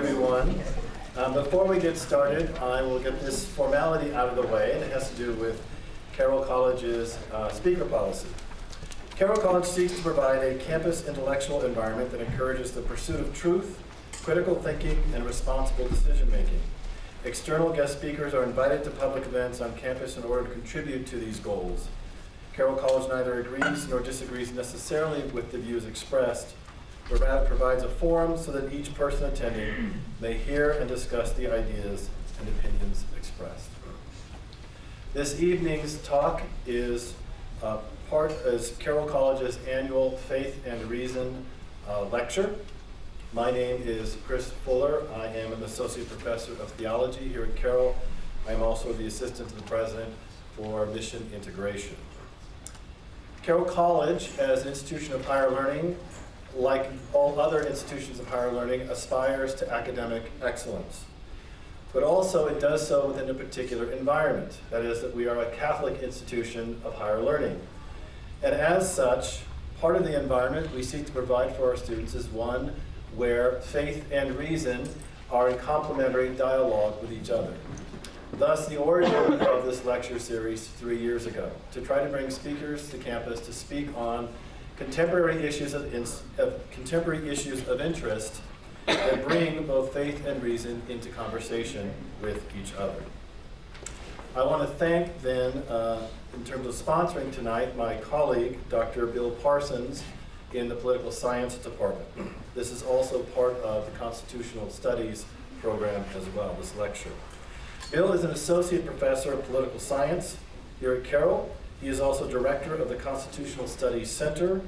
everyone. Before we get started, I will get this formality out of the way, and it has to do with Carroll College's speaker policy. Carroll College seeks to provide a campus intellectual environment that encourages the pursuit of truth, critical thinking, and responsible decision-making. External guest speakers are invited to public events on campus in order to contribute to these goals. Carroll College neither agrees nor disagrees necessarily with the views expressed, but rather provides a forum so that each person attending may hear and discuss the ideas and opinions expressed. This evening's talk is Carroll College's annual Faith and Reason lecture. My name is Chris Fuller. I am an associate professor of theology here at Carroll. I am also the assistant to the president for mission integration. Carroll College, as an institution of higher learning, like all other institutions of higher learning, aspires to academic excellence. But also it does so within a particular environment. That is, that we are a Catholic institution of higher learning. And as such, part of the environment we seek to provide for our students is one where faith and reason are in complementary dialogue with each other. Thus, the origin of this lecture series 3 years ago, to try to bring speakers to campus to speak on contemporary issues of interest that bring both faith and reason into conversation with each other. I want to thank then, in terms of sponsoring tonight, my colleague, Dr. Bill Parsons, in the Political Science Department. This is also part of the Constitutional Studies program as well, this lecture. Bill is an associate professor of political science here at Carroll. He is also director of the Constitutional Studies Center.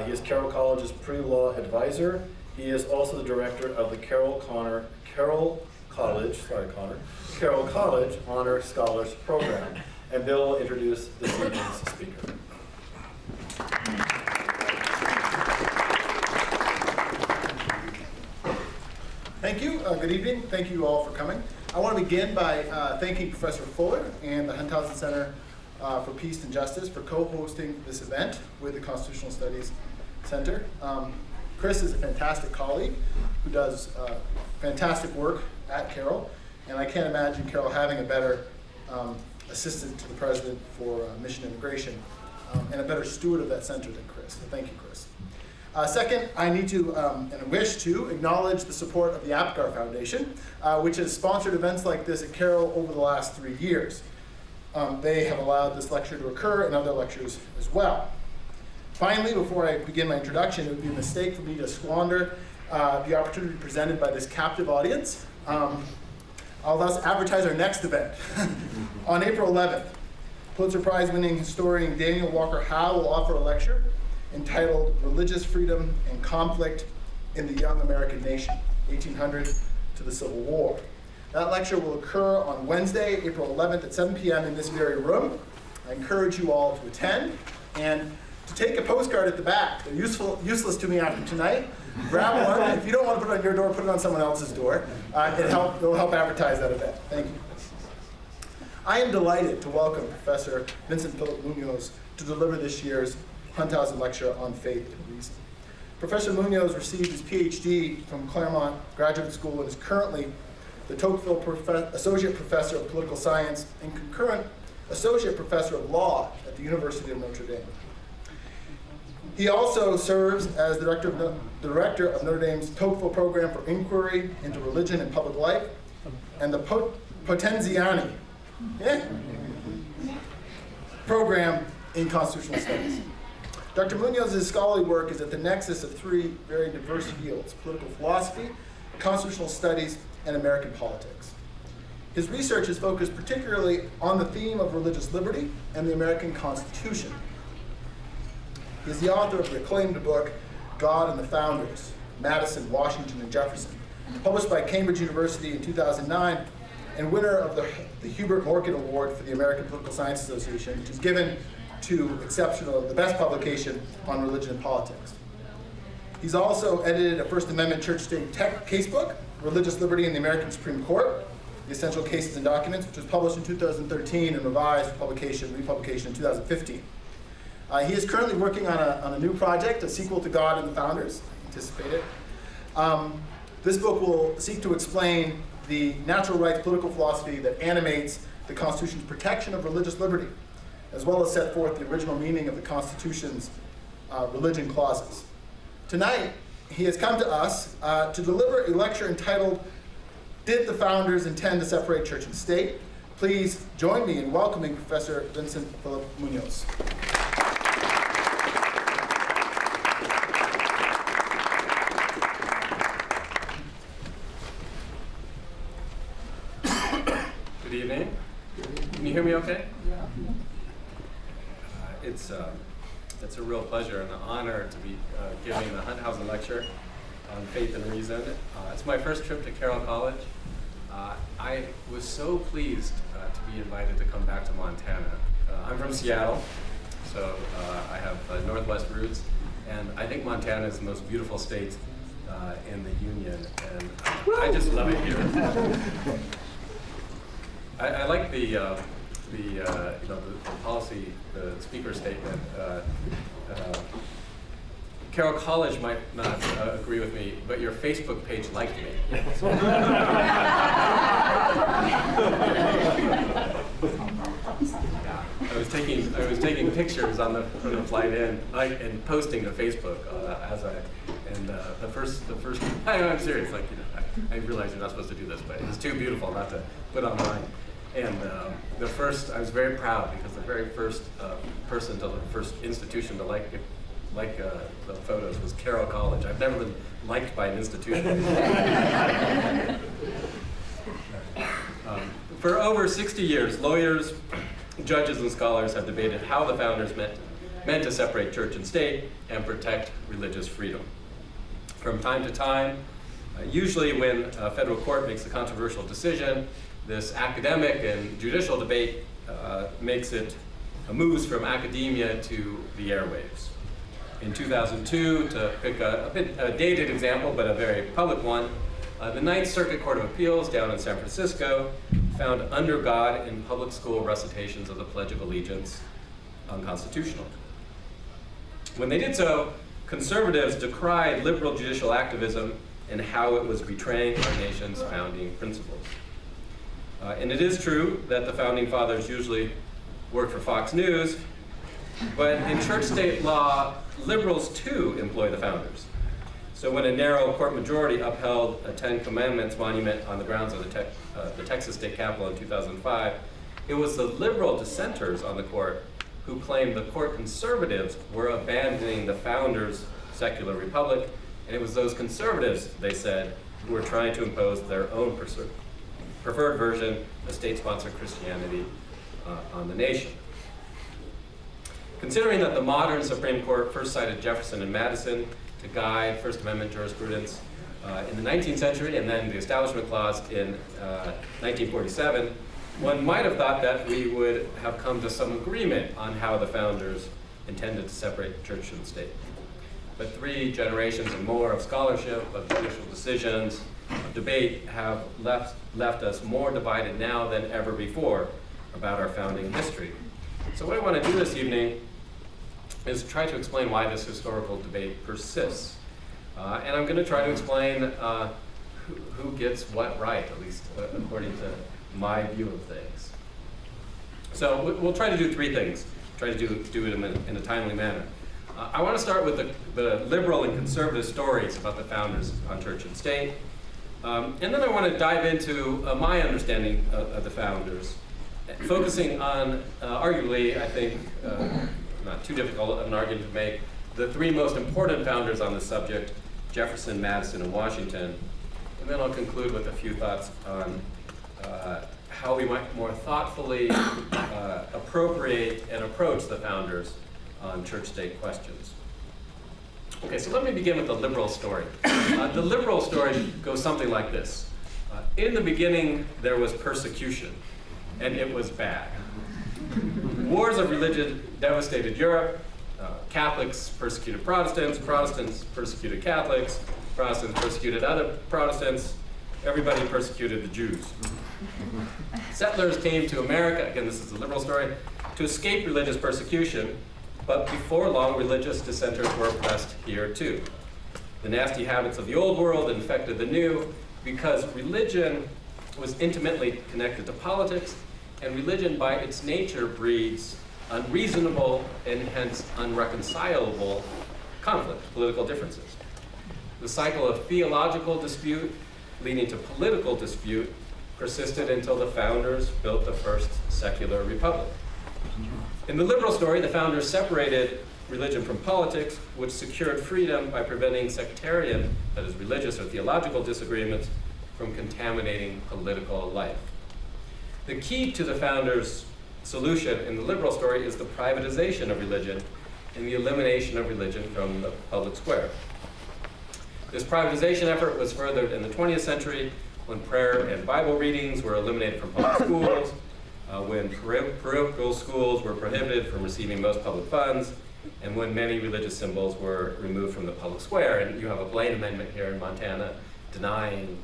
He is Carroll College's pre-law advisor. He is also the director of the Carroll College Honor Scholars Program. And Bill will introduce this evening's speaker. Thank you. Good evening. Thank you all for coming. I want to begin by thanking Professor Fuller and the Hunthausen Center for Peace and Justice for co-hosting this event with the Constitutional Studies Center. Chris is a fantastic colleague who does fantastic work at Carroll, and I can't imagine Carroll having a better assistant to the president for mission integration and a better steward of that center than Chris. So thank you, Chris. Second, I need to and I wish to acknowledge the support of the Apgar Foundation, which has sponsored events like this at Carroll over the last 3 years. They have allowed this lecture to occur and other lectures as well. Finally, before I begin my introduction, it would be a mistake for me to squander the opportunity presented by this captive audience. I'll thus advertise our next event. On April 11th, Pulitzer Prize-winning historian Daniel Walker Howe will offer a lecture entitled Religious Freedom and Conflict in the Young American Nation, 1800 to the Civil War. That lecture will occur on Wednesday, April 11th at 7 p.m. in this very room. I encourage you all to attend and to take a postcard at the back. They're useless to me after tonight. Grab one. If you don't want to put it on your door, put it on someone else's door. It'll help advertise that event. Thank you. I am delighted to welcome Professor Vincent Phillip Muñoz to deliver this year's Hunthausen Lecture on Faith and Reason. Professor Muñoz received his PhD from Claremont Graduate School and is currently the Tocqueville Associate Professor of Political Science and concurrent Associate Professor of Law at the University of Notre Dame. He also serves as Director of Notre Dame's Tocqueville Program for Inquiry into Religion and Public Life and the Potenziani Program in Constitutional Studies. Dr. Muñoz's scholarly work is at the nexus of three very diverse fields: political philosophy, constitutional studies, and American politics. His research is focused particularly on the theme of religious liberty and the American Constitution. He is the author of the acclaimed book, God and the Founders, Madison, Washington, and Jefferson, published by Cambridge University in 2009, and winner of the Hubert Morgan Award for the American Political Science Association, which is given to the best publication on religion and politics. He's also edited a First Amendment Church-State casebook, Religious Liberty in the American Supreme Court, The Essential Cases and Documents, which was published in 2013 and revised for republication in 2015. He is currently working on a new project, a sequel to God and the Founders, I anticipate it. This book will seek to explain the natural rights political philosophy that animates the Constitution's protection of religious liberty, as well as set forth the original meaning of the Constitution's religion clauses. Tonight, he has come to us to deliver a lecture entitled, "Did the Founders Intend to Separate Church and State?" Please join me in welcoming Professor Vincent Phillip Muñoz. Good evening. Can you hear me okay? Yeah. It's a real pleasure and an honor to be giving the Hunthausen Lecture on Faith and Reason. It's my first trip to Carroll College. I was so pleased to be invited to come back to Montana. I'm from Seattle, so I have Northwest roots, and I think Montana is the most beautiful state in the Union, and I just love it here. I like the policy, the speaker statement. Carroll College might not agree with me, but your Facebook page liked me. I was taking pictures on the flight in, and posting to Facebook the first. I'm serious. I realize you're not supposed to do this, but it's too beautiful not to put online. And I was very proud because the very first first institution to like the photos was Carroll College. I've never been liked by an institution. For over 60 years, lawyers, judges, and scholars have debated how the founders meant to separate church and state and protect religious freedom. From time to time, usually when a federal court makes a controversial decision, this academic and judicial debate moves from academia to the airwaves. In 2002, to pick a dated example, but a very public one, the Ninth Circuit Court of Appeals down in San Francisco found under God in public school recitations of the Pledge of Allegiance unconstitutional. When they did so, conservatives decried liberal judicial activism and how it was betraying our nation's founding principles. And it is true that the founding fathers usually worked for Fox News, but in church-state law, liberals too employ the founders. So when a narrow court majority upheld a Ten Commandments monument on the grounds of the Texas State Capitol in 2005, it was the liberal dissenters on the court who claimed the court conservatives were abandoning the founders' secular republic, and it was those conservatives, they said, who were trying to impose their own preferred version of state-sponsored Christianity on the nation. Considering that the modern Supreme Court first cited Jefferson and Madison to guide First Amendment jurisprudence in the 19th century, and then the Establishment Clause in 1947, one might have thought that we would have come to some agreement on how the founders intended to separate church and state. But 3 generations and more of scholarship, of judicial decisions, of debate have left us more divided now than ever before about our founding history. So what I want to do this evening is try to explain why this historical debate persists. And I'm going to try to explain who gets what right, at least according to my view of things. So we'll try to do 3 things, try to do it in a timely manner. I want to start with the liberal and conservative stories about the founders on church and state. And then I want to dive into my understanding of the founders, focusing on, arguably, I think, not too difficult an argument to make, the 3 most important founders on the subject, Jefferson, Madison, and Washington. And then I'll conclude with a few thoughts on how we might more thoughtfully appropriate and approach the founders on church-state questions. Okay, so let me begin with the liberal story. The liberal story goes something like this. In the beginning, there was persecution, and it was bad. Wars of religion devastated Europe. Catholics persecuted Protestants, Protestants persecuted Catholics, Protestants persecuted other Protestants, everybody persecuted the Jews. Settlers came to America, again this is the liberal story, to escape religious persecution, but before long religious dissenters were oppressed here too. The nasty habits of the old world infected the new, because religion was intimately connected to politics, and religion by its nature breeds unreasonable and hence unreconcilable conflict, political differences. The cycle of theological dispute leading to political dispute persisted until the founders built the first secular republic. In the liberal story, the founders separated religion from politics, which secured freedom by preventing sectarian, that is religious or theological disagreements, from contaminating political life. The key to the founders' solution in the liberal story is the privatization of religion and the elimination of religion from the public square. This privatization effort was furthered in the 20th century when prayer and Bible readings were eliminated from public schools, when parochial schools were prohibited from receiving most public funds, and when many religious symbols were removed from the public square. And you have a Blaine Amendment here in Montana denying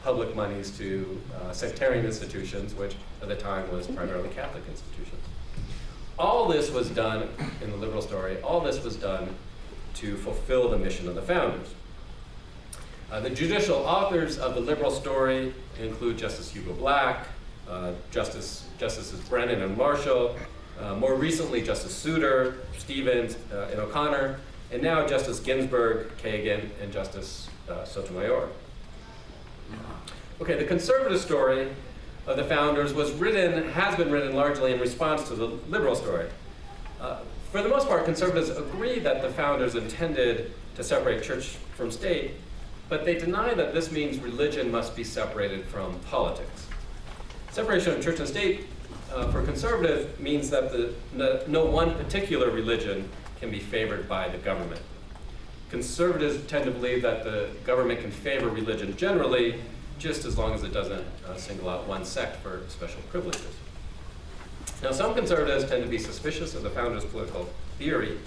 public monies to sectarian institutions, which at the time was primarily Catholic institutions. All this was done in the liberal story, all this was done to fulfill the mission of the founders. The judicial authors of the liberal story include Justice Hugo Black, Justices Brennan and Marshall, more recently Justice Souter, Stevens, and O'Connor, and now Justice Ginsburg, Kagan, and Justice Sotomayor. Okay, the conservative story of the founders has been written largely in response to the liberal story. For the most part, conservatives agree that the founders intended to separate church from state, but they deny that this means religion must be separated from politics. Separation of church and state for conservatives means that no one particular religion can be favored by the government. Conservatives tend to believe that the government can favor religion generally, just as long as it doesn't single out one sect for special privileges. Now, some conservatives tend to be suspicious of the founders' political theory,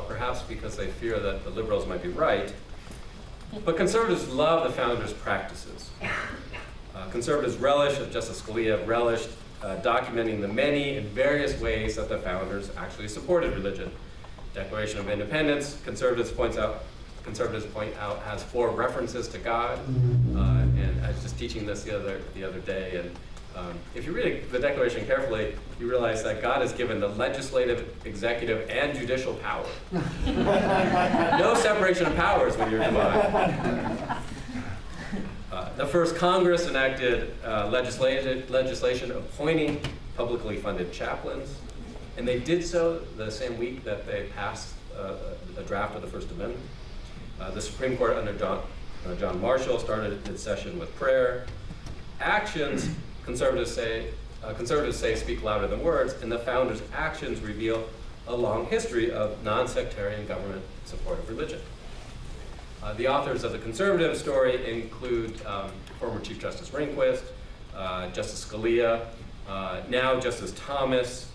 perhaps because they fear that the liberals might be right. But conservatives love the founders' practices. Conservatives relish, as Justice Scalia relished, documenting the many and various ways that the founders actually supported religion. Declaration of Independence, conservatives point out, has 4 references to God, and I was just teaching this the other day, and if you read the Declaration carefully, you realize that God has given the legislative, executive, and judicial power. No separation of powers when you're divine. The first Congress enacted legislation appointing publicly funded chaplains, and they did so the same week that they passed a draft of the First Amendment. The Supreme Court under John Marshall started its session with prayer. Actions, conservatives say speak louder than words, and the founders' actions reveal a long history of non-sectarian government support of religion. The authors of the conservative story include former Chief Justice Rehnquist, Justice Scalia, now Justice Thomas,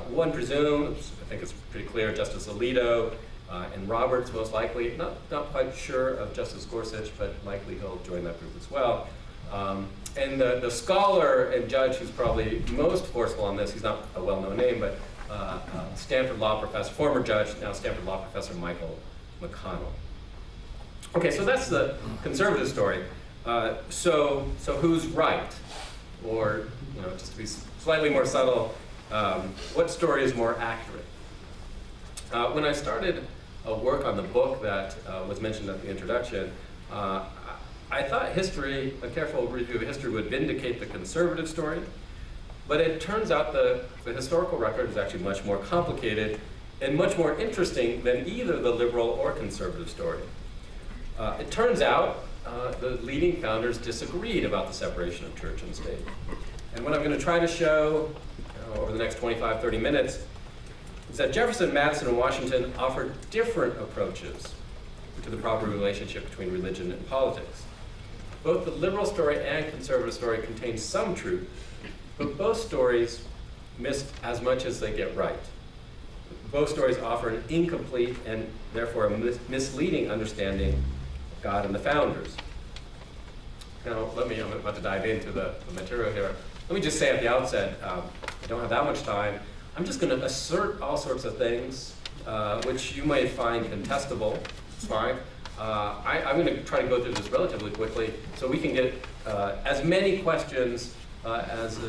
one presumes, I think it's pretty clear, Justice Alito, and Roberts most likely, not quite sure of Justice Gorsuch, but likely he'll join that group as well. And the scholar and judge who's probably most forceful on this, he's not a well-known name, but Stanford law professor, former judge, now Stanford law professor Michael McConnell. Okay, so that's the conservative story. So who's right? Or, just to be slightly more subtle, what story is more accurate? When I started work on the book that was mentioned at the introduction, I thought a careful review of history would vindicate the conservative story, but it turns out the historical record is actually much more complicated and much more interesting than either the liberal or conservative story. It turns out the leading founders disagreed about the separation of church and state. And what I'm going to try to show over the next 25, 30 minutes is that Jefferson, Madison, and Washington offered different approaches to the proper relationship between religion and politics. Both the liberal story and conservative story contain some truth, but both stories miss as much as they get right. Both stories offer an incomplete and therefore a misleading understanding of God and the founders. Now, I'm about to dive into the material here. Let me just say at the outset, I don't have that much time. I'm just going to assert all sorts of things which you may find contestable. It's fine. I'm going to try to go through this relatively quickly so we can get as many questions as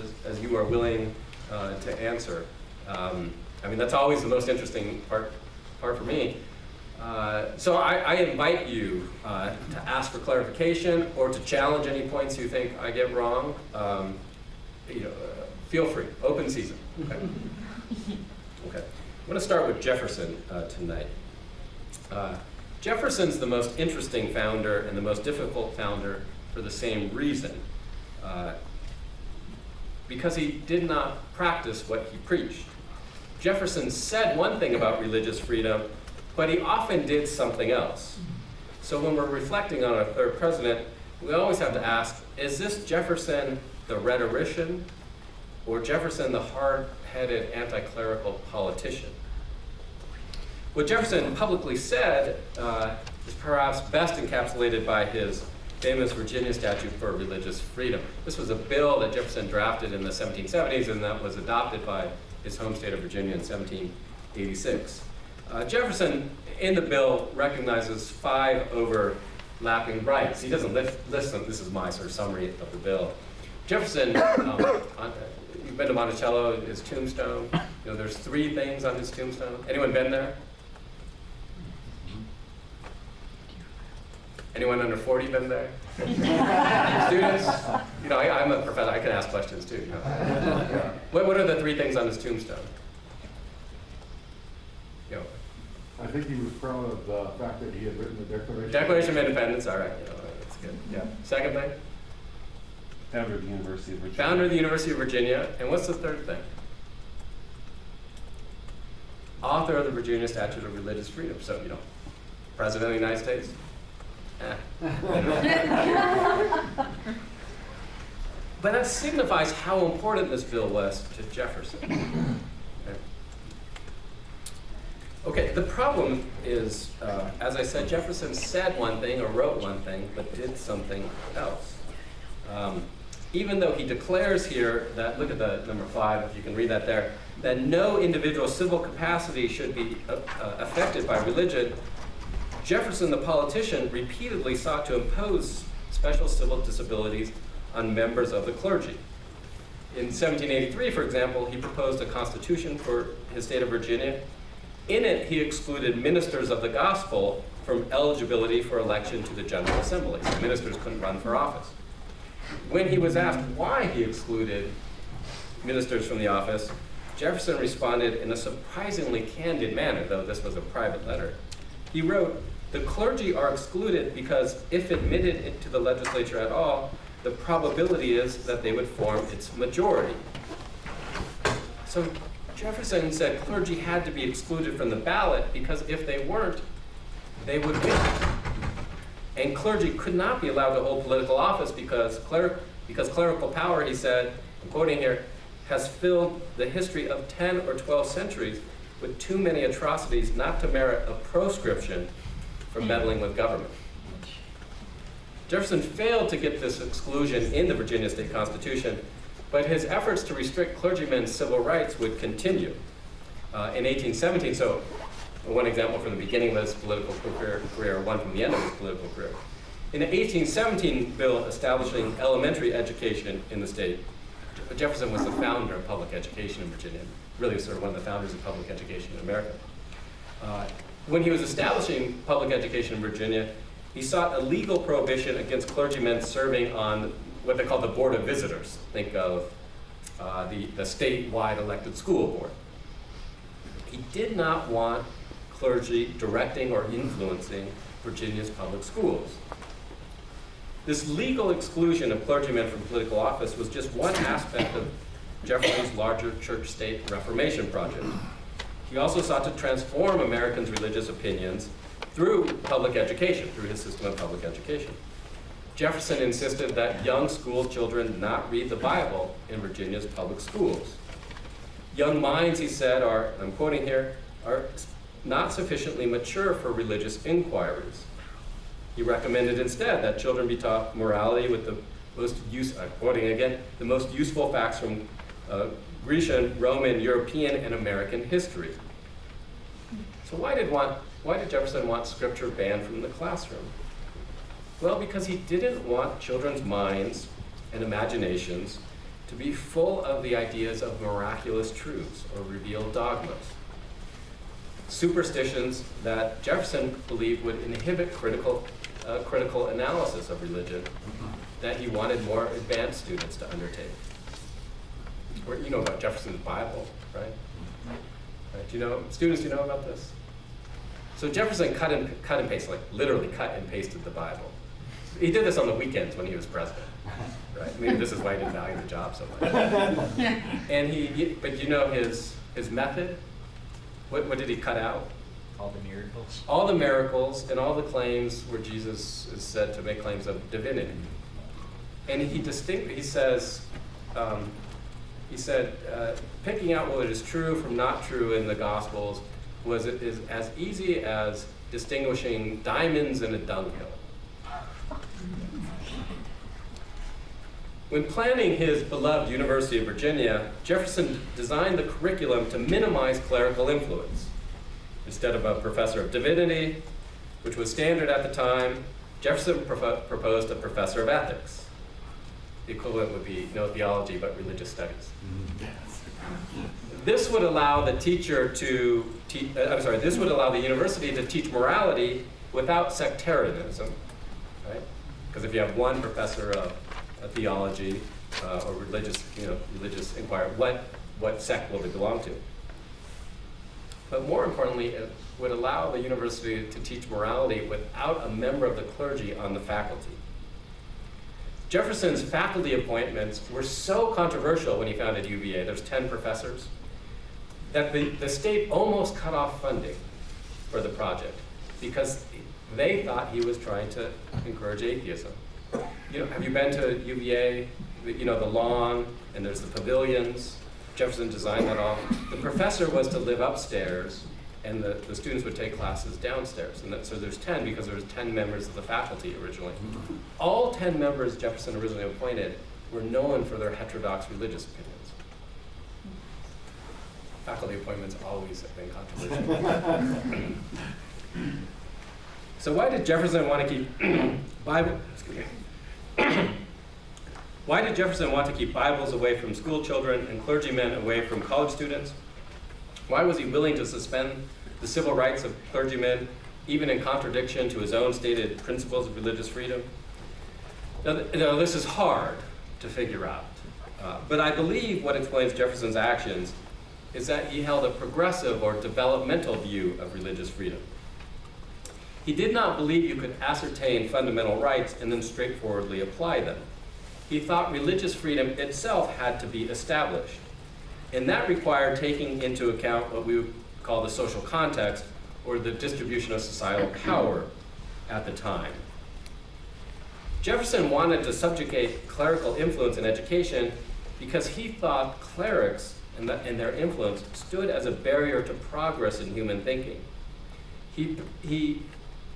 you are willing to answer. I mean, that's always the most interesting part for me. So I invite you to ask for clarification or to challenge any points you think I get wrong. Feel free, open season. Okay. Okay. I'm going to start with Jefferson tonight. Jefferson's the most interesting founder and the most difficult founder for the same reason. Because he did not practice what he preached. Jefferson said one thing about religious freedom, but he often did something else. So when we're reflecting on our third president, we always have to ask, is this Jefferson the rhetorician, or Jefferson the hard-headed anti-clerical politician? What Jefferson publicly said is perhaps best encapsulated by his famous Virginia Statute for Religious Freedom. This was a bill that Jefferson drafted in the 1770s and that was adopted by his home state of Virginia in 1786. Jefferson, in the bill, recognizes 5 overlapping rights. He doesn't list them. This is my sort of summary of the bill. Jefferson, you've been to Monticello, his tombstone. There's 3 things on his tombstone. Anyone been there? Anyone under 40 been there? Students? I'm a professor. I can ask questions too. What are the 3 things on his tombstone? I think he was proud of the fact that he had written the Declaration. Declaration of Independence. All right. That's good. Yeah. Second thing? Founder of the University of Virginia. Founder of the University of Virginia. And what's the third thing? Author of the Virginia Statute of Religious Freedom. So, President of the United States. But that signifies how important this bill was to Jefferson. Okay, the problem is, as I said, Jefferson said one thing or wrote one thing, but did something else. Even though he declares here that, look at the number 5, if you can read that there, that no individual civil capacity should be affected by religion, Jefferson, the politician, repeatedly sought to impose special civil disabilities on members of the clergy. In 1783, for example, he proposed a constitution for his state of Virginia. In it, he excluded ministers of the gospel from eligibility for election to the General Assembly. So ministers couldn't run for office. When he was asked why he excluded ministers from the office, Jefferson responded in a surprisingly candid manner, though this was a private letter. He wrote, "The clergy are excluded because if admitted into the legislature at all, the probability is that they would form its majority." So Jefferson said clergy had to be excluded from the ballot because if they weren't, they would win. And clergy could not be allowed to hold political office because clerical power, he said, I'm quoting here, has filled the history of 10 or 12 centuries with too many atrocities not to merit a proscription for meddling with government. Jefferson failed to get this exclusion in the Virginia State Constitution, but his efforts to restrict clergymen's civil rights would continue. In 1817, so one example from the beginning of his political career, one from the end of his political career. In the 1817 bill establishing elementary education in the state, Jefferson was the founder of public education in Virginia, really sort of one of the founders of public education in America. When he was establishing public education in Virginia, he sought a legal prohibition against clergymen serving on what they call the Board of Visitors. Think of the statewide elected school board. He did not want clergy directing or influencing Virginia's public schools. This legal exclusion of clergymen from political office was just one aspect of Jefferson's larger church-state reformation project. He also sought to transform Americans' religious opinions through public education, through his system of public education. Jefferson insisted that young school children not read the Bible in Virginia's public schools. Young minds, he said, I'm quoting here, are not sufficiently mature for religious inquiries. He recommended instead that children be taught morality with the most useful facts from Grecian, Roman, European, and American history. So why did Why did Jefferson want scripture banned from the classroom? Well, because he didn't want children's minds and imaginations to be full of the ideas of miraculous truths or revealed dogmas. Superstitions that Jefferson believed would inhibit critical analysis of religion that he wanted more advanced students to undertake. Or, you know about Jefferson's Bible, right? Do you know, students, do you know about this? So Jefferson cut and pasted, like literally cut and pasted the Bible. He did this on the weekends when he was president, right? Maybe this is why he didn't value the job so much. And but you know his method? What did he cut out? All the miracles. All the miracles and all the claims where Jesus is said to make claims of divinity. And he says, picking out what is true from not true in the Gospels is as easy as distinguishing diamonds in a dunghill. When planning his beloved University of Virginia, Jefferson designed the curriculum to minimize clerical influence. Instead of a professor of divinity, which was standard at the time, Jefferson proposed a professor of ethics. The equivalent would be no theology, but religious studies. This would allow the university to teach morality without sectarianism, right? Because if you have one professor of theology or religious inquiry, what sect will they belong to? But more importantly, it would allow the university to teach morality without a member of the clergy on the faculty. Jefferson's faculty appointments were so controversial when he founded UVA, there's 10 professors, that the state almost cut off funding for the project because they thought he was trying to encourage atheism. You know, have you been to UVA? You know, the lawn, and there's the pavilions. Jefferson designed that all. The professor was to live upstairs, and the students would take classes downstairs. And so there's 10 because there was 10 members of the faculty originally. All 10 members Jefferson originally appointed were known for their heterodox religious opinions. Faculty appointments always have been controversial. So why did Jefferson want to keep Bible? Excuse me. Why did Jefferson want to keep Bibles away from school children and clergymen away from college students? Why was he willing to suspend the civil rights of clergymen, even in contradiction to his own stated principles of religious freedom? Now, this is hard to figure out, but I believe what explains Jefferson's actions is that he held a progressive or developmental view of religious freedom. He did not believe you could ascertain fundamental rights and then straightforwardly apply them. He thought religious freedom itself had to be established, and that required taking into account what we would call the social context or the distribution of societal power at the time. Jefferson wanted to subjugate clerical influence in education because he thought clerics and their influence stood as a barrier to progress in human thinking. He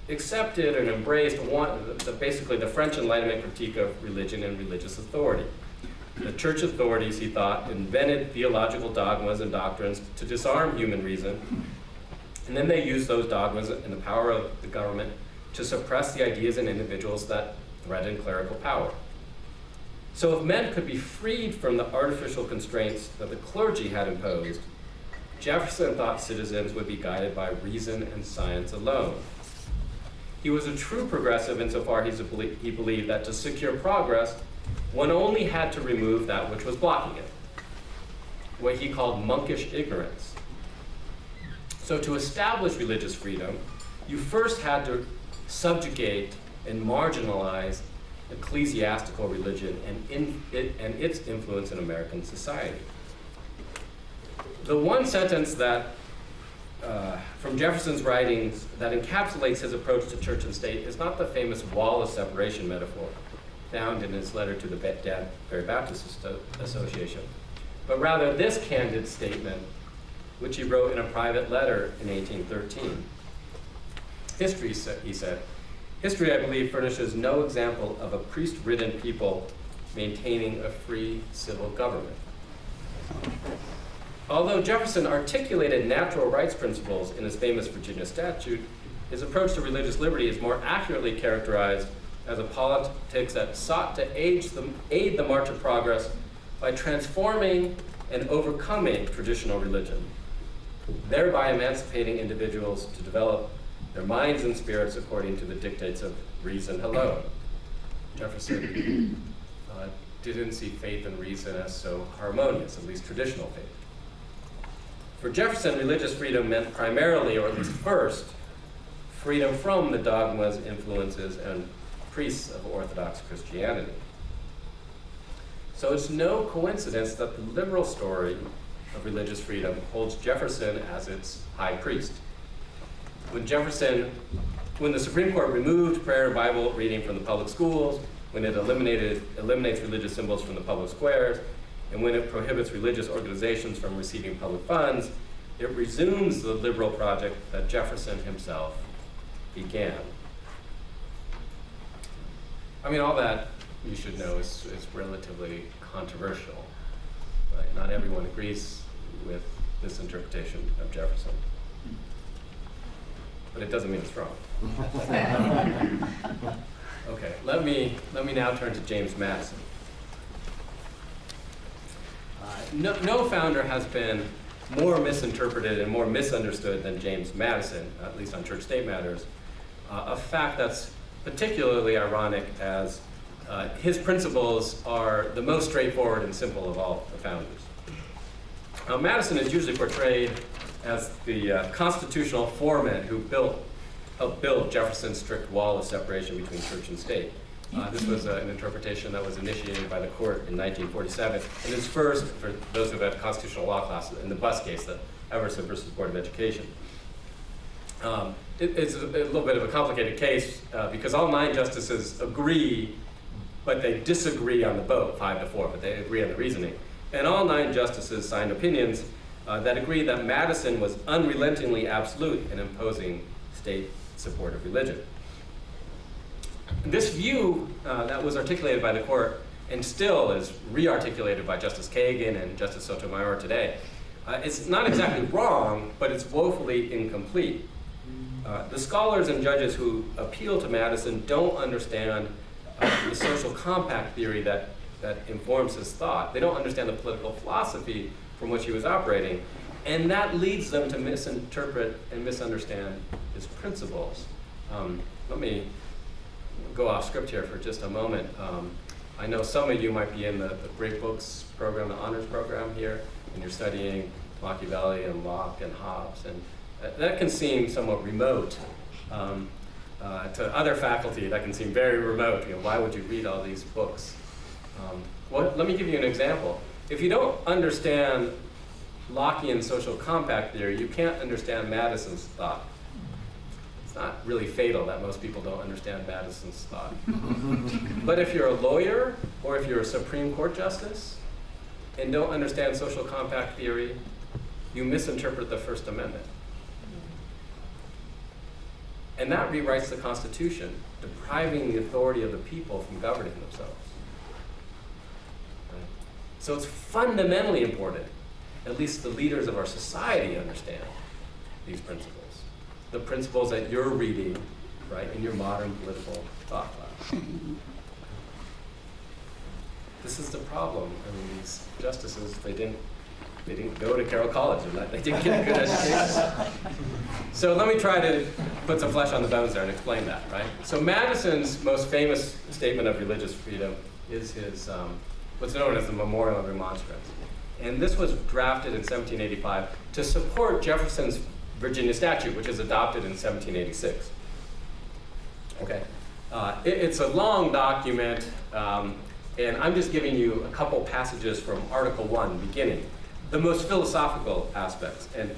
accepted and embraced basically the French Enlightenment critique of religion and religious authority. The church authorities, he thought, invented theological dogmas and doctrines to disarm human reason, and then they used those dogmas and the power of the government to suppress the ideas and individuals that threatened clerical power. So if men could be freed from the artificial constraints that the clergy had imposed, Jefferson thought citizens would be guided by reason and science alone. He was a true progressive insofar he believed that to secure progress, one only had to remove that which was blocking it, what he called monkish ignorance. So to establish religious freedom, you first had to subjugate and marginalize ecclesiastical religion and its influence in American society. The one sentence that from Jefferson's writings that encapsulates his approach to church and state is not the famous wall of separation metaphor found in his letter to the Danbury Baptist Association, but rather this candid statement, which he wrote in a private letter in 1813. History, he said, history, I believe, furnishes no example of a priest-ridden people maintaining a free civil government. Although Jefferson articulated natural rights principles in his famous Virginia statute, his approach to religious liberty is more accurately characterized as a politics that sought to aid the march of progress by transforming and overcoming traditional religion, thereby emancipating individuals to develop their minds and spirits according to the dictates of reason alone. Jefferson didn't see faith and reason as so harmonious, at least traditional faith. For Jefferson, religious freedom meant primarily, or at least first, freedom from the dogmas, influences, and priests of Orthodox Christianity. So it's no coincidence that the liberal story of religious freedom holds Jefferson as its high priest. When the Supreme Court removed prayer and Bible reading from the public schools, when it eliminates religious symbols from the public squares, and when it prohibits religious organizations from receiving public funds, it resumes the liberal project that Jefferson himself began. I mean, all that you should know is relatively controversial. Right? Not everyone agrees with this interpretation of Jefferson. But it doesn't mean it's wrong. Okay, let me now turn to James Madison. No founder has been more misinterpreted and more misunderstood than James Madison, at least on church-state matters, a fact that's particularly ironic as his principles are the most straightforward and simple of all the founders. Madison is usually portrayed as the constitutional foreman who helped build Jefferson's strict wall of separation between church and state. This was an interpretation that was initiated by the court in 1947, and is first, for those who have had constitutional law classes, in the bus case, the Everson versus Board of Education. It's a little bit of a complicated case because all 9 justices agree, but they disagree on the vote, 5-4, but they agree on the reasoning. And all 9 justices signed opinions that agree that Madison was unrelentingly absolute in imposing state-supported religion. This view that was articulated by the court and still is re-articulated by Justice Kagan and Justice Sotomayor today, it's not exactly wrong, but it's woefully incomplete. The scholars and judges who appeal to Madison don't understand the social compact theory that informs his thought. They don't understand the political philosophy from which he was operating, and that leads them to misinterpret and misunderstand his principles. Let me go off script here for just a moment. I know some of you might be in the Great Books program, the honors program here, and you're studying Machiavelli and Locke and Hobbes, and that can seem somewhat remote. To other faculty, that can seem very remote. Why would you read all these books? Well, let me give you an example. If you don't understand Lockean social compact theory, you can't understand Madison's thought. It's not really fatal that most people don't understand Madison's thought. But if you're a lawyer or if you're a Supreme Court justice and don't understand social compact theory, you misinterpret the First Amendment. And that rewrites the Constitution, depriving the authority of the people from governing themselves. Right? So it's fundamentally important, at least the leaders of our society understand these principles. The principles that you're reading, right, in your modern political thought class. This is the problem. I mean, these justices, they didn't go to Carroll College, and they didn't get a good education. So let me try to put some flesh on the bones there and explain that, right? So Madison's most famous statement of religious freedom is his, what's known as the Memorial of Remonstrance. And this was drafted in 1785 to support Jefferson's Virginia statute, which is adopted in 1786. Okay, it's a long document, and I'm just giving you a couple passages from Article 1, beginning, the most philosophical aspects. And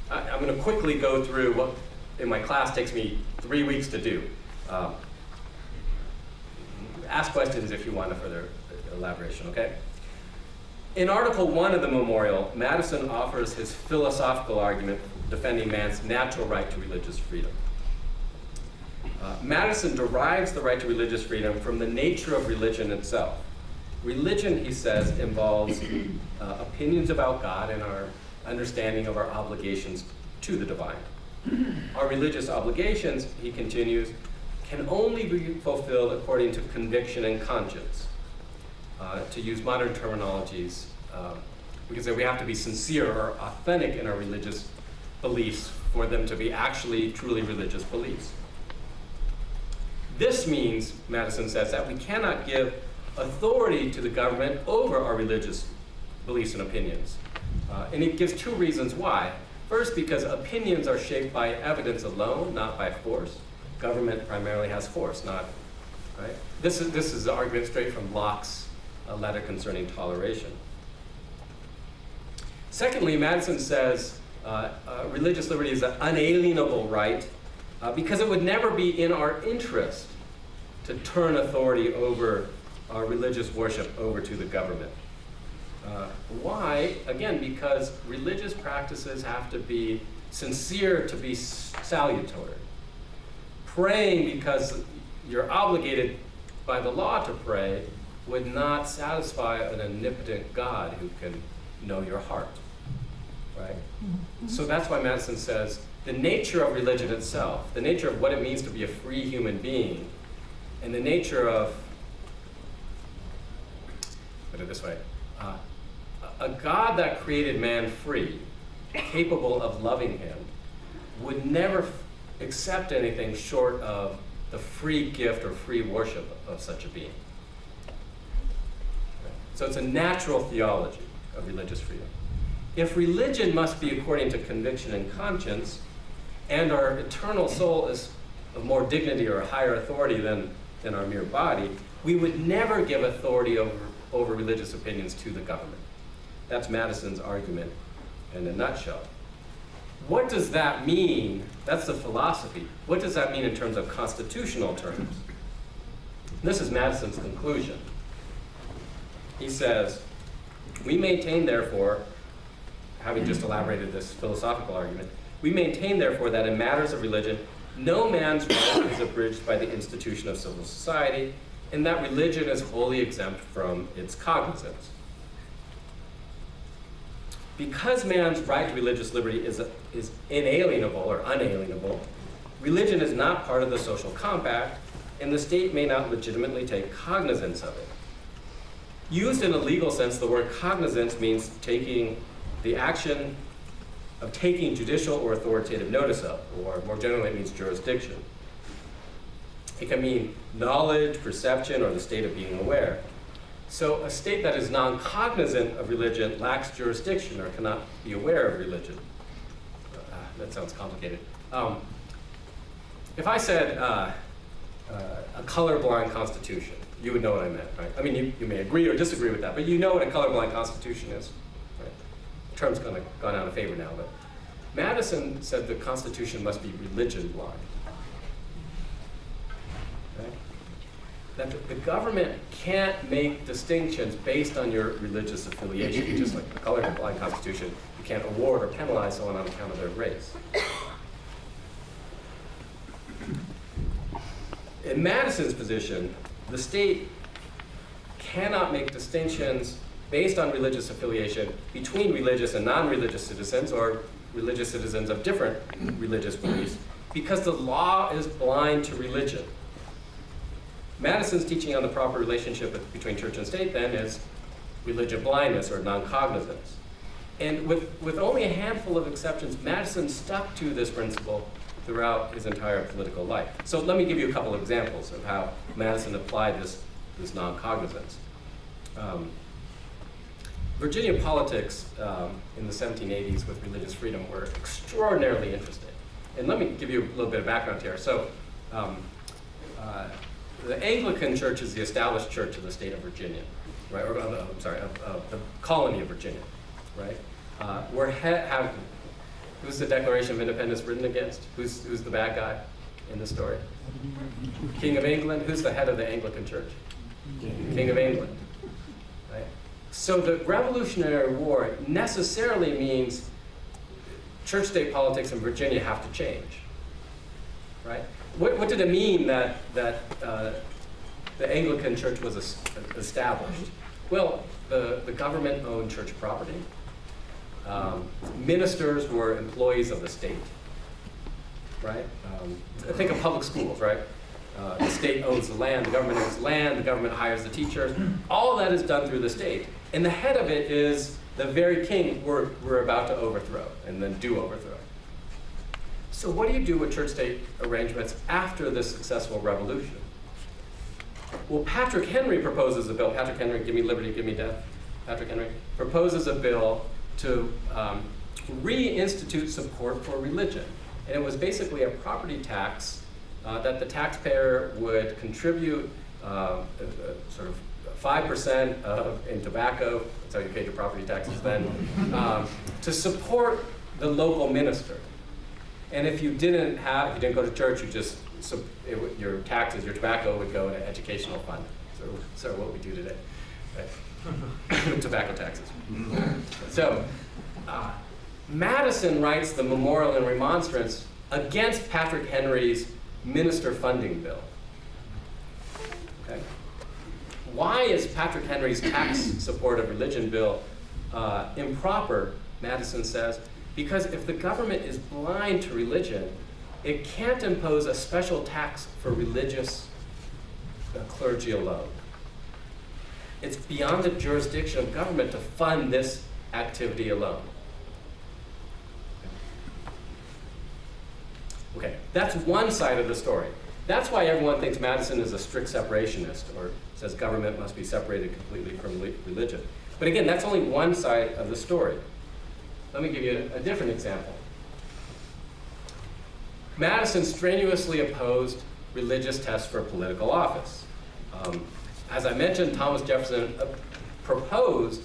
I'm going to quickly go through what in my class takes me 3 weeks to do. Ask questions if you want a further elaboration, okay? In Article 1 of the Memorial, Madison offers his philosophical argument defending man's natural right to religious freedom. Madison derives the right to religious freedom from the nature of religion itself. Religion, he says, involves opinions about God and our understanding of our obligations to the divine. Our religious obligations, he continues, can only be fulfilled according to conviction and conscience. To use modern terminologies, we can say we have to be sincere or authentic in our religious beliefs for them to be actually truly religious beliefs. This means, Madison says, that we cannot give authority to the government over our religious beliefs and opinions. And he gives two reasons why. First, because opinions are shaped by evidence alone, not by force. Government primarily has force, not, right? This is the argument straight from Locke's letter concerning toleration. Secondly, Madison says religious liberty is an unalienable right because it would never be in our interest to turn authority over our religious worship over to the government. Why? Again, because religious practices have to be sincere to be salutary. Praying because you're obligated by the law to pray would not satisfy an omnipotent God who can know your heart, right? So that's why Madison says the nature of religion itself, the nature of what it means to be a free human being, and the nature of, put it this way, a God that created man free, capable of loving him, would never accept anything short of the free gift or free worship of such a being. So it's a natural theology of religious freedom. If religion must be according to conviction and conscience, and our eternal soul is of more dignity or higher authority than our mere body, we would never give authority over religious opinions to the government. That's Madison's argument in a nutshell. What does that mean? That's the philosophy. What does that mean in terms of constitutional terms? This is Madison's conclusion. He says, we maintain, therefore, having just elaborated this philosophical argument, we maintain, therefore, that in matters of religion, no man's right is abridged by the institution of civil society, and that religion is wholly exempt from its cognizance. Because man's right to religious liberty is inalienable or unalienable, religion is not part of the social compact, and the state may not legitimately take cognizance of it. Used in a legal sense, the word cognizance means taking the action of taking judicial or authoritative notice of, or more generally it means jurisdiction. It can mean knowledge, perception, or the state of being aware. So a state that is non-cognizant of religion lacks jurisdiction or cannot be aware of religion. That sounds complicated. If I said a colorblind constitution, you would know what I meant, right? I mean, you may agree or disagree with that, but you know what a colorblind constitution is, right? The term's kind of gone out of favor now, but Madison said the Constitution must be religion blind. Okay? That the government can't make distinctions based on your religious affiliation, just like the colorblind Constitution. You can't award or penalize someone on account of their race. In Madison's position, the state cannot make distinctions based on religious affiliation between religious and non-religious citizens or religious citizens of different religious beliefs because the law is blind to religion. Madison's teaching on the proper relationship between church and state then is religion blindness or non-cognizance. And with only a handful of exceptions, Madison stuck to this principle throughout his entire political life. So let me give you a couple of examples of how Madison applied this non-cognizance. Virginia politics in the 1780s with religious freedom were extraordinarily interesting. And let me give you a little bit of background here. So the Anglican Church is the established church of the state of Virginia, right? Or I'm sorry, of the colony of Virginia, right? Who's the Declaration of Independence written against? Who's the bad guy in the story? King of England. Who's the head of the Anglican Church? King of England. Right? So the Revolutionary War necessarily means church-state politics in Virginia have to change. Right? What did it mean that the Anglican Church was established? Well, the government owned church property. Ministers were employees of the state, right? Think of public schools, right? The state owns the land, the government owns the land, the government hires the teachers. All that is done through the state. And the head of it is the very king we're about to overthrow, and then do overthrow. So what do you do with church-state arrangements after this successful revolution? Well, Patrick Henry proposes a bill. Patrick Henry, give me liberty, give me death. Patrick Henry proposes a bill to reinstitute support for religion. And it was basically a property tax that the taxpayer would contribute sort of 5% in tobacco, that's how you paid your property taxes then, to support the local minister. And if you didn't go to church, your taxes, your tobacco would go to educational fund. So what we do today, right? Tobacco taxes. So Madison writes the memorial and remonstrance against Patrick Henry's minister funding bill. Okay? Why is Patrick Henry's tax support of religion bill improper, Madison says? Because if the government is blind to religion, it can't impose a special tax for religious clergy alone. It's beyond the jurisdiction of government to fund this activity alone. Okay, that's one side of the story. That's why everyone thinks Madison is a strict separationist, or says government must be separated completely from religion. But again, that's only one side of the story. Let me give you a different example. Madison strenuously opposed religious tests for political office. As I mentioned, Thomas Jefferson proposed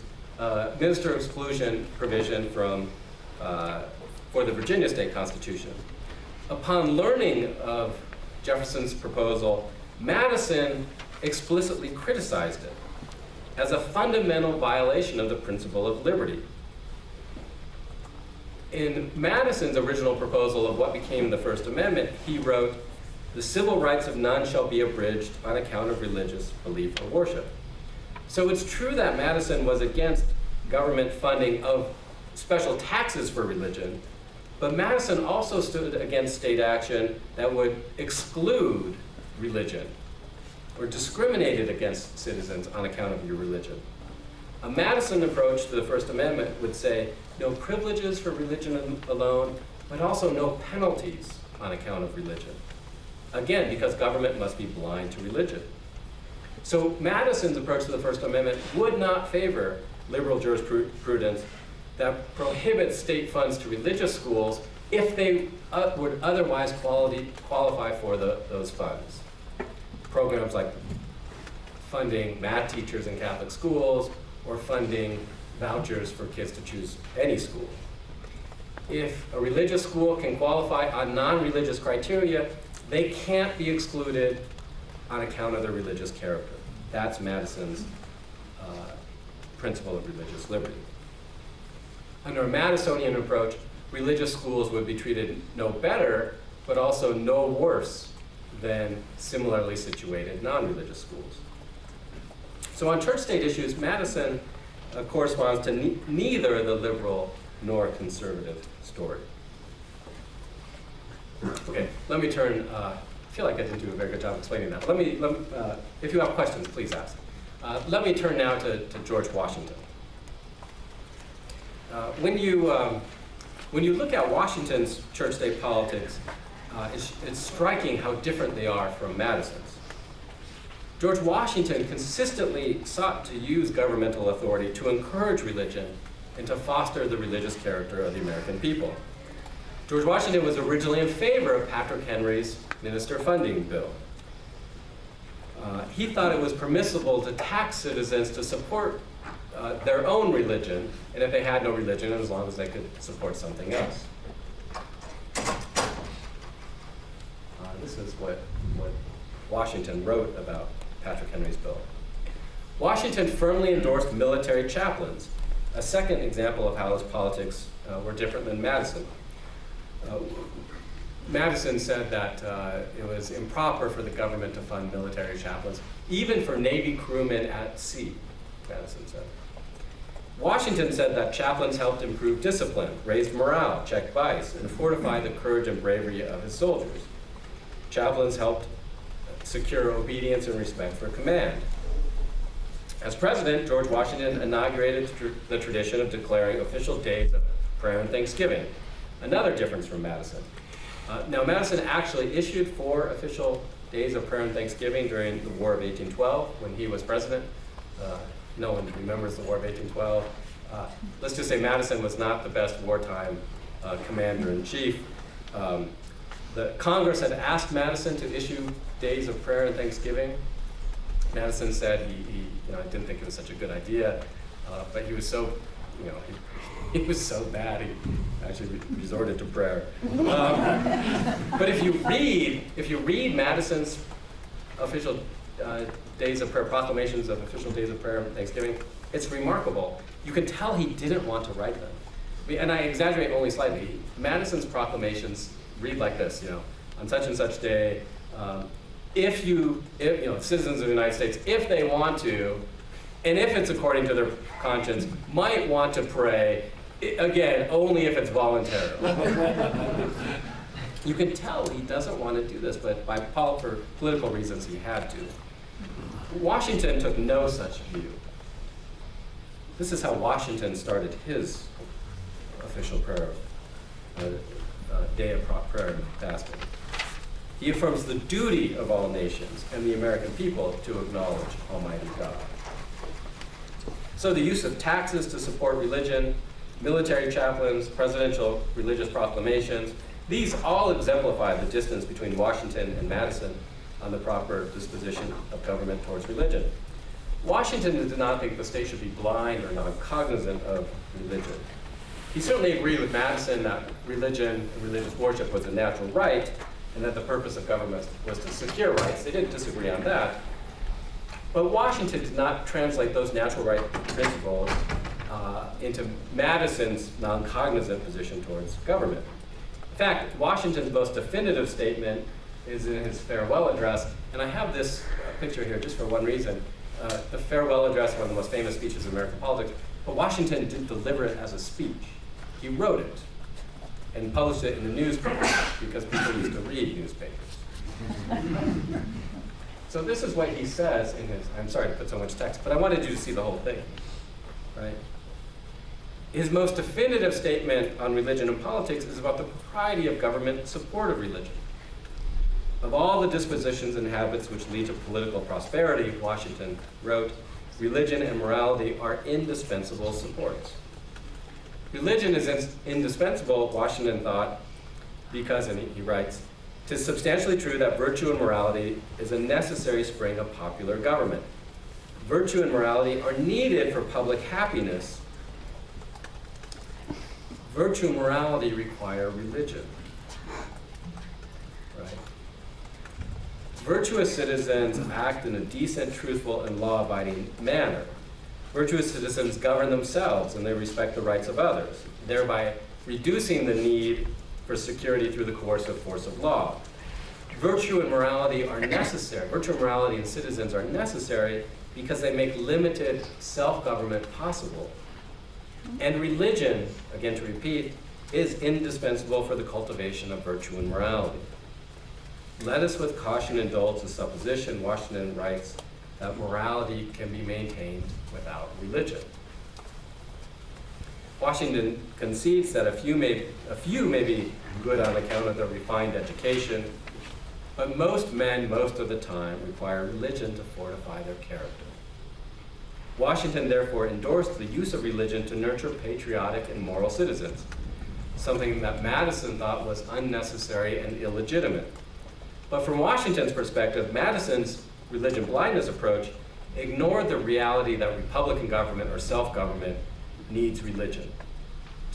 minister exclusion provision for the Virginia State Constitution. Upon learning of Jefferson's proposal, Madison explicitly criticized it as a fundamental violation of the principle of liberty. In Madison's original proposal of what became the First Amendment, he wrote, "The civil rights of none shall be abridged on account of religious belief or worship." So it's true that Madison was against government funding of special taxes for religion, but Madison also stood against state action that would exclude religion or discriminated against citizens on account of your religion. A Madison approach to the First Amendment would say no privileges for religion alone, but also no penalties on account of religion. Again, because government must be blind to religion. So Madison's approach to the First Amendment would not favor liberal jurisprudence that prohibits state funds to religious schools if they would otherwise qualify for those funds. Programs like funding math teachers in Catholic schools, or funding vouchers for kids to choose any school. If a religious school can qualify on non-religious criteria, they can't be excluded on account of their religious character. That's Madison's principle of religious liberty. Under a Madisonian approach, religious schools would be treated no better, but also no worse than similarly situated non-religious schools. So on church-state issues, Madison corresponds to neither the liberal nor conservative story. Okay, let me turn, I feel like I didn't do a very good job explaining that. If you have questions, please ask. Let me turn now to George Washington. When you look at Washington's church-state politics, it's striking how different they are from Madison's. George Washington consistently sought to use governmental authority to encourage religion and to foster the religious character of the American people. George Washington was originally in favor of Patrick Henry's minister funding bill. He thought it was permissible to tax citizens to support their own religion, and if they had no religion, as long as they could support something else. This is what Washington wrote about Patrick Henry's bill. Washington firmly endorsed military chaplains, a second example of how his politics were different than Madison. Madison said that it was improper for the government to fund military chaplains, even for Navy crewmen at sea. Madison said. Washington said that chaplains helped improve discipline, raised morale, checked vice, and fortify the courage and bravery of his soldiers. Chaplains helped secure obedience and respect for command. As president, George Washington inaugurated the tradition of declaring official days of prayer and thanksgiving, another difference from Madison. Now, Madison actually issued 4 official days of prayer and thanksgiving during the War of 1812 when he was president. No one remembers the War of 1812. Let's just say Madison was not the best wartime commander-in-chief. The Congress had asked Madison to issue days of prayer and thanksgiving. Madison said he didn't think it was such a good idea, but he was so, he was so bad he actually resorted to prayer. But if you read Madison's official days of prayer, proclamations of official days of prayer and thanksgiving, it's remarkable. You can tell he didn't want to write them. And I exaggerate only slightly. Madison's proclamations read like this, on such and such day, citizens of the United States, if they want to, and if it's according to their conscience, might want to pray, again, only if it's voluntary. You can tell he doesn't want to do this, but for political reasons he had to. Washington took no such view. This is how Washington started his official prayer, day of prayer and fasting. He affirms the duty of all nations and the American people to acknowledge Almighty God. So the use of taxes to support religion, military chaplains, presidential religious proclamations, these all exemplify the distance between Washington and Madison on the proper disposition of government towards religion. Washington did not think the state should be blind or non-cognizant of religion. He certainly agreed with Madison that religion and religious worship was a natural right, and that the purpose of government was to secure rights. They didn't disagree on that. But Washington did not translate those natural right principles into Madison's non-cognizant position towards government. In fact, Washington's most definitive statement is in his farewell address, and I have this picture here just for one reason. The farewell address, one of the most famous speeches in American politics, but Washington didn't deliver it as a speech. He wrote it and published it in the newspaper because people used to read newspapers. So this is what he says in his, I'm sorry to put so much text, but I wanted you to see the whole thing, right? His most definitive statement on religion and politics is about the propriety of government support of religion. Of all the dispositions and habits which lead to political prosperity, Washington wrote, religion and morality are indispensable supports. Religion is indispensable, Washington thought, because, and he writes, "'Tis substantially true that virtue and morality is a necessary spring of popular government. Virtue and morality are needed for public happiness. Virtue and morality require religion." Right? Virtuous citizens act in a decent, truthful, and law-abiding manner. Virtuous citizens govern themselves and they respect the rights of others, thereby reducing the need for security through the coercive force of law. Virtue and morality are necessary. Virtue and morality in citizens are necessary because they make limited self-government possible. And religion, again to repeat, is indispensable for the cultivation of virtue and morality. Let us with caution indulge the supposition, Washington writes, that morality can be maintained without religion. Washington concedes that a few may be good on account of their refined education, but most men, most of the time, require religion to fortify their character. Washington therefore endorsed the use of religion to nurture patriotic and moral citizens, something that Madison thought was unnecessary and illegitimate. But from Washington's perspective, Madison's religion blindness approach ignored the reality that Republican government or self-government needs religion.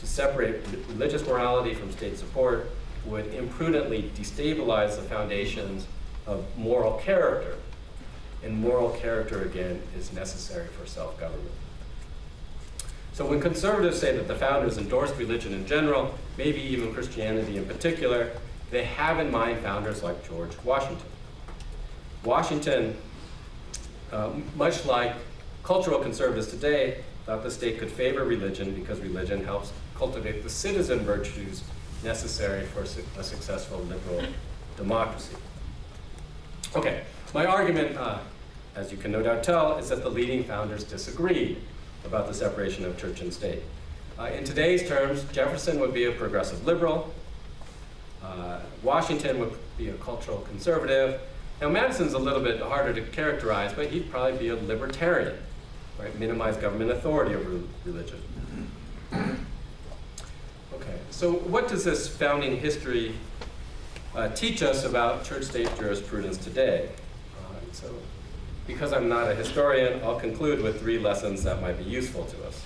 To separate religious morality from state support would imprudently destabilize the foundations of moral character. And moral character, again, is necessary for self-government. So when conservatives say that the founders endorsed religion in general, maybe even Christianity in particular, they have in mind founders like George Washington. Washington, much like Cultural conservatives today thought the state could favor religion because religion helps cultivate the citizen virtues necessary for a successful liberal democracy. Okay, my argument, as you can no doubt tell, is that the leading founders disagreed about the separation of church and state. In today's terms, Jefferson would be a progressive liberal, Washington would be a cultural conservative. Now Madison's a little bit harder to characterize, but he'd probably be a libertarian, right? Minimize government authority over religion. Okay, so what does this founding history teach us about church-state jurisprudence today? So, because I'm not a historian, I'll conclude with 3 lessons that might be useful to us.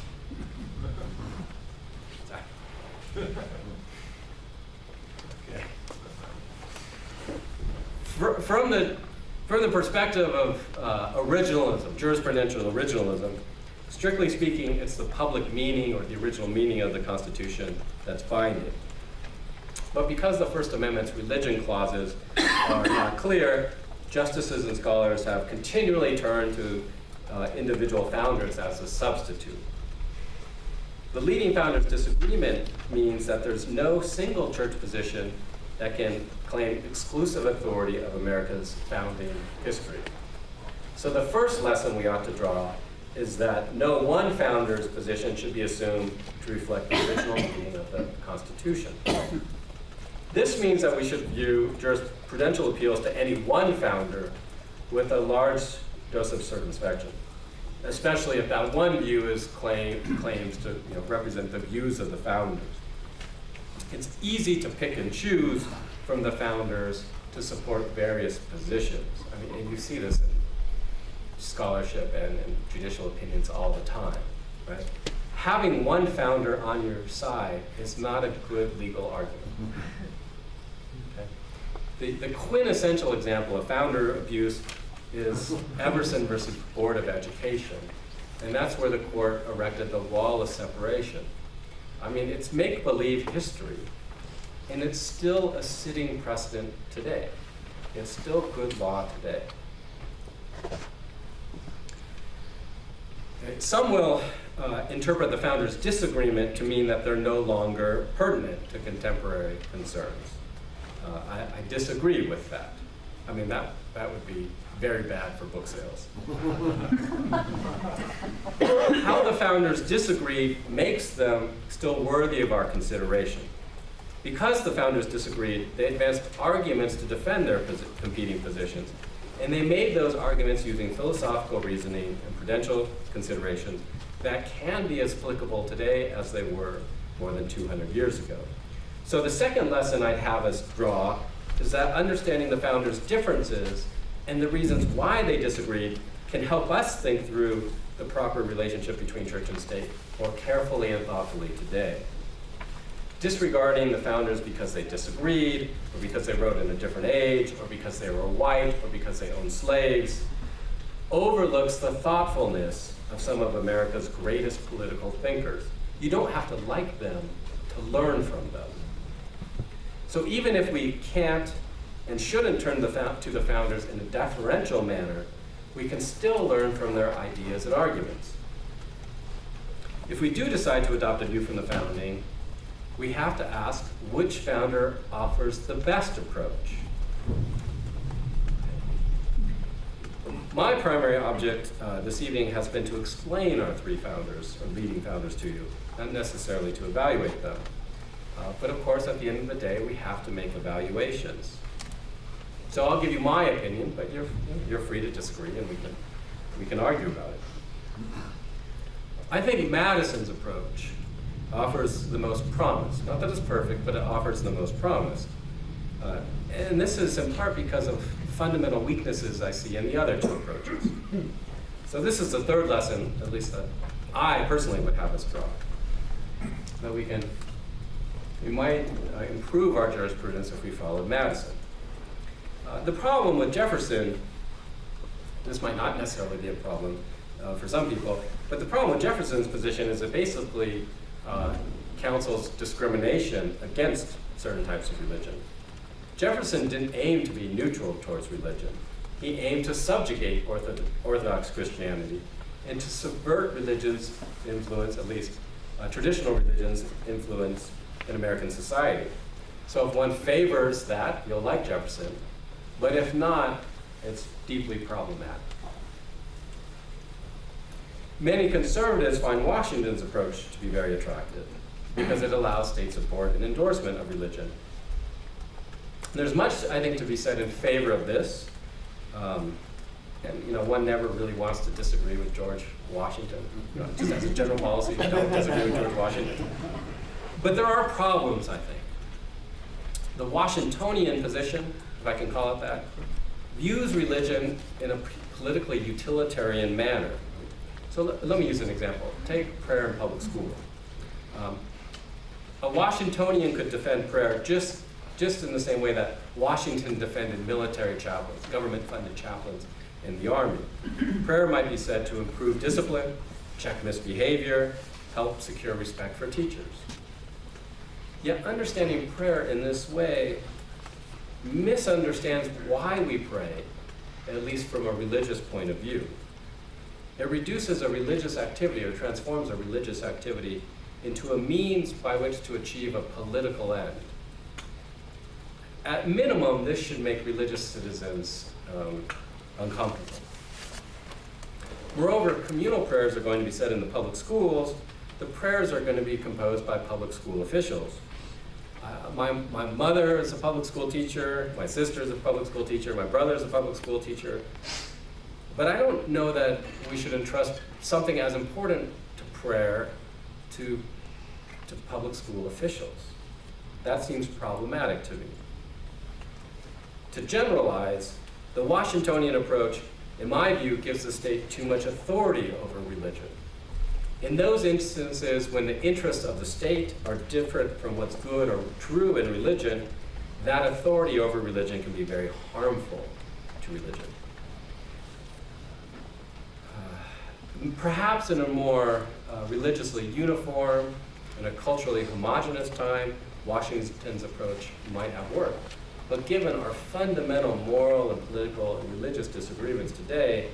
Okay. From the perspective of originalism, jurisprudential originalism, strictly speaking, it's the public meaning or the original meaning of the Constitution that's binding. But because the First Amendment's religion clauses are not clear, justices and scholars have continually turned to individual founders as a substitute. The leading founders' disagreement means that there's no single church position that can claim exclusive authority of America's founding history. So the first lesson we ought to draw is that no one founder's position should be assumed to reflect the original meaning of the Constitution. This means that we should view jurisprudential appeals to any one founder with a large dose of circumspection, especially if that one view is claims to represent the views of the founders. It's easy to pick and choose from the founders to support various positions. I mean, and you see this in scholarship and judicial opinions all the time, right? Having one founder on your side is not a good legal argument. Okay? The quintessential example of founder abuse is Everson versus Board of Education, and that's where the court erected the wall of separation. I mean, it's make-believe history, and it's still a sitting precedent today. It's still good law today. Okay. Some will interpret the founders' disagreement to mean that they're no longer pertinent to contemporary concerns. I disagree with that. I mean, that would be very bad for book sales. How the founders disagreed makes them still worthy of our consideration. Because the founders disagreed, they advanced arguments to defend their competing positions, and they made those arguments using philosophical reasoning and prudential considerations that can be as applicable today as they were more than 200 years ago. So the second lesson I'd have us draw is that understanding the founders' differences and the reasons why they disagreed can help us think through the proper relationship between church and state more carefully and thoughtfully today. Disregarding the founders because they disagreed, or because they wrote in a different age, or because they were white, or because they owned slaves, overlooks the thoughtfulness of some of America's greatest political thinkers. You don't have to like them to learn from them. So even if we can't and shouldn't turn to the founders in a deferential manner, we can still learn from their ideas and arguments. If we do decide to adopt a view from the founding, we have to ask which founder offers the best approach. My primary object this evening has been to explain our 3 founders, or leading founders, to you, not necessarily to evaluate them. But of course, at the end of the day, we have to make evaluations. So I'll give you my opinion, but you're free to disagree, and we can argue about it. I think Madison's approach offers the most promise. Not that it's perfect, but it offers the most promise. And this is in part because of fundamental weaknesses I see in the other 2 approaches. So this is the third lesson, at least that I personally would have us draw. That we might improve our jurisprudence if we followed Madison. The problem with Jefferson, this might not necessarily be a problem for some people, but the problem with Jefferson's position is it basically counsels discrimination against certain types of religion. Jefferson didn't aim to be neutral towards religion. He aimed to subjugate Orthodox Christianity and to subvert religion's influence, at least traditional religion's influence in American society. So if one favors that, you'll like Jefferson, but if not, it's deeply problematic. Many conservatives find Washington's approach to be very attractive because it allows state support and endorsement of religion. There's much, I think, to be said in favor of this. And one never really wants to disagree with George Washington. Just as a general policy, don't disagree with George Washington. But there are problems, I think. The Washingtonian position, if I can call it that, views religion in a politically utilitarian manner. So let me use an example. Take prayer in public school. A Washingtonian could defend prayer just in the same way that Washington defended military chaplains, government-funded chaplains in the Army. Prayer might be said to improve discipline, check misbehavior, help secure respect for teachers. Yet understanding prayer in this way misunderstands why we pray, at least from a religious point of view. It reduces a religious activity or transforms a religious activity into a means by which to achieve a political end. At minimum, this should make religious citizens uncomfortable. Moreover, communal prayers are going to be said in the public schools. The prayers are going to be composed by public school officials. My mother is a public school teacher, my sister is a public school teacher, my brother is a public school teacher. But I don't know that we should entrust something as important to prayer to public school officials. That seems problematic to me. To generalize, the Washingtonian approach, in my view, gives the state too much authority over religion. In those instances when the interests of the state are different from what's good or true in religion, that authority over religion can be very harmful to religion. Perhaps in a more religiously uniform and a culturally homogeneous time, Washington's approach might have worked. But given our fundamental moral and political and religious disagreements today,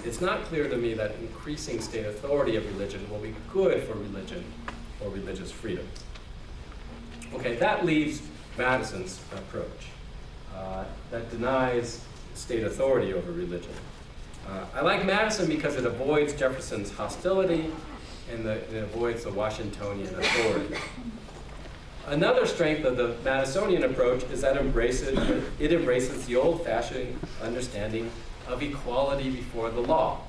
it's not clear to me that increasing state authority of religion will be good for religion or religious freedom. Okay, that leaves Madison's approach that denies state authority over religion. I like Madison because it avoids Jefferson's hostility and it avoids the Washingtonian authority. Another strength of the Madisonian approach is that it embraces the old-fashioned understanding of equality before the law.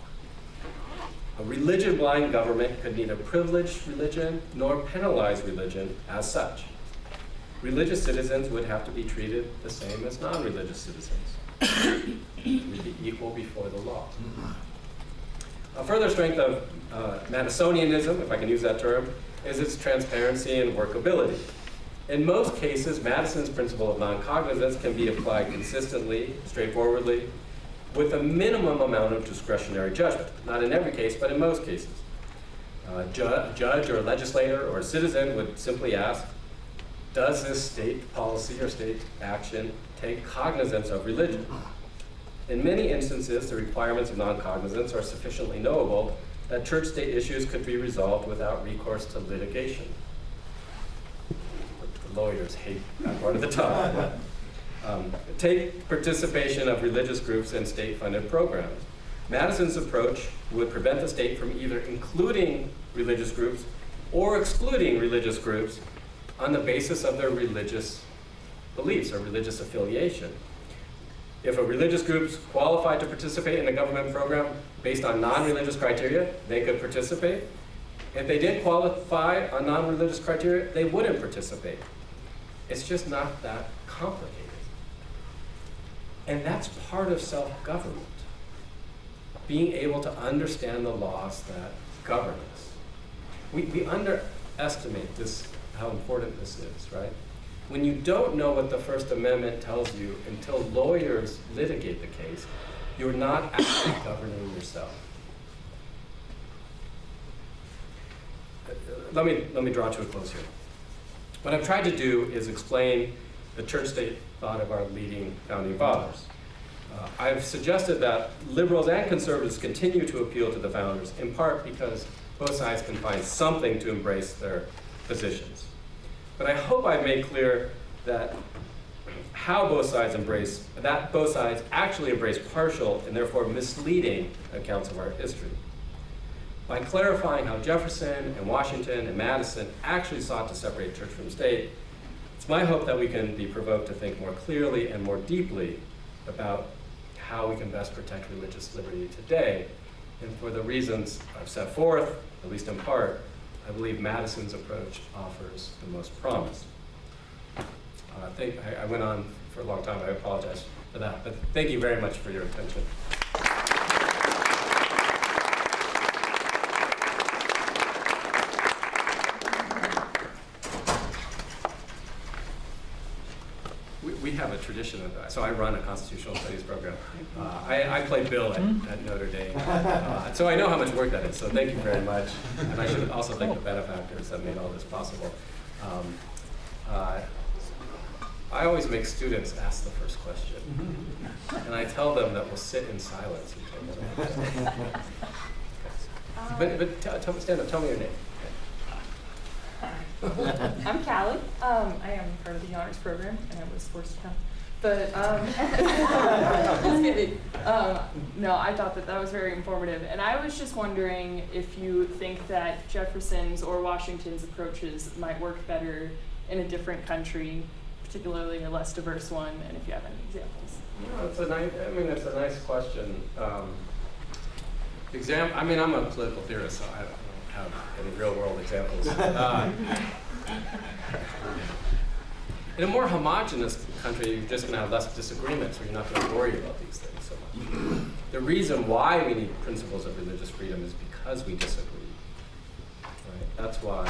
A religion-blind government could neither privilege religion nor penalize religion as such. Religious citizens would have to be treated the same as non-religious citizens. We'd be equal before the law. A further strength of Madisonianism, if I can use that term, is its transparency and workability. In most cases, Madison's principle of non-cognizance can be applied consistently, straightforwardly, with a minimum amount of discretionary judgment. Not in every case, but in most cases. A judge or a legislator or a citizen would simply ask, does this state policy or state action take cognizance of religion? In many instances, the requirements of non-cognizance are sufficiently knowable that church-state issues could be resolved without recourse to litigation. The lawyers hate that part of the talk. Take participation of religious groups in state-funded programs. Madison's approach would prevent the state from either including religious groups or excluding religious groups on the basis of their religious beliefs or religious affiliation. If a religious group's qualified to participate in a government program based on non-religious criteria, they could participate. If they didn't qualify on non-religious criteria, they wouldn't participate. It's just not that complicated. And that's part of self-government, being able to understand the laws that govern us. We underestimate this, how important this is, right? When you don't know what the First Amendment tells you until lawyers litigate the case, you're not actually governing yourself. Let me draw to a close here. What I've tried to do is explain the church-state thought of our leading founding fathers. I've suggested that liberals and conservatives continue to appeal to the founders, in part because both sides can find something to embrace their positions. But I hope I've made clear that both sides actually embrace partial and therefore misleading accounts of our history. By clarifying how Jefferson and Washington and Madison actually sought to separate church from state, it's my hope that we can be provoked to think more clearly and more deeply about how we can best protect religious liberty today. And for the reasons I've set forth, at least in part, I believe Madison's approach offers the most promise. I went on for a long time, I apologize for that, but thank you very much for your attention. We have a tradition of that. So I run a constitutional studies program. I played Bill at Notre Dame. So I know how much work that is, so thank you very much. And I should also thank the benefactors that made all this possible. I always make students ask the first question. And I tell them that we'll sit in silence until But stand up, tell me your name. I'm Callie. I am part of the honors program, and I was forced to come. But just kidding. No, I thought that was very informative, and I was just wondering if you think that Jefferson's or Washington's approaches might work better in a different country, particularly a less diverse one, and if you have any examples. It's a nice question. I'm a political theorist, so I don't have any real-world examples. In a more homogenous country, you're just going to have less disagreements, or you're not going to worry about these things so much. The reason why we need principles of religious freedom is because we disagree. Right? That's why.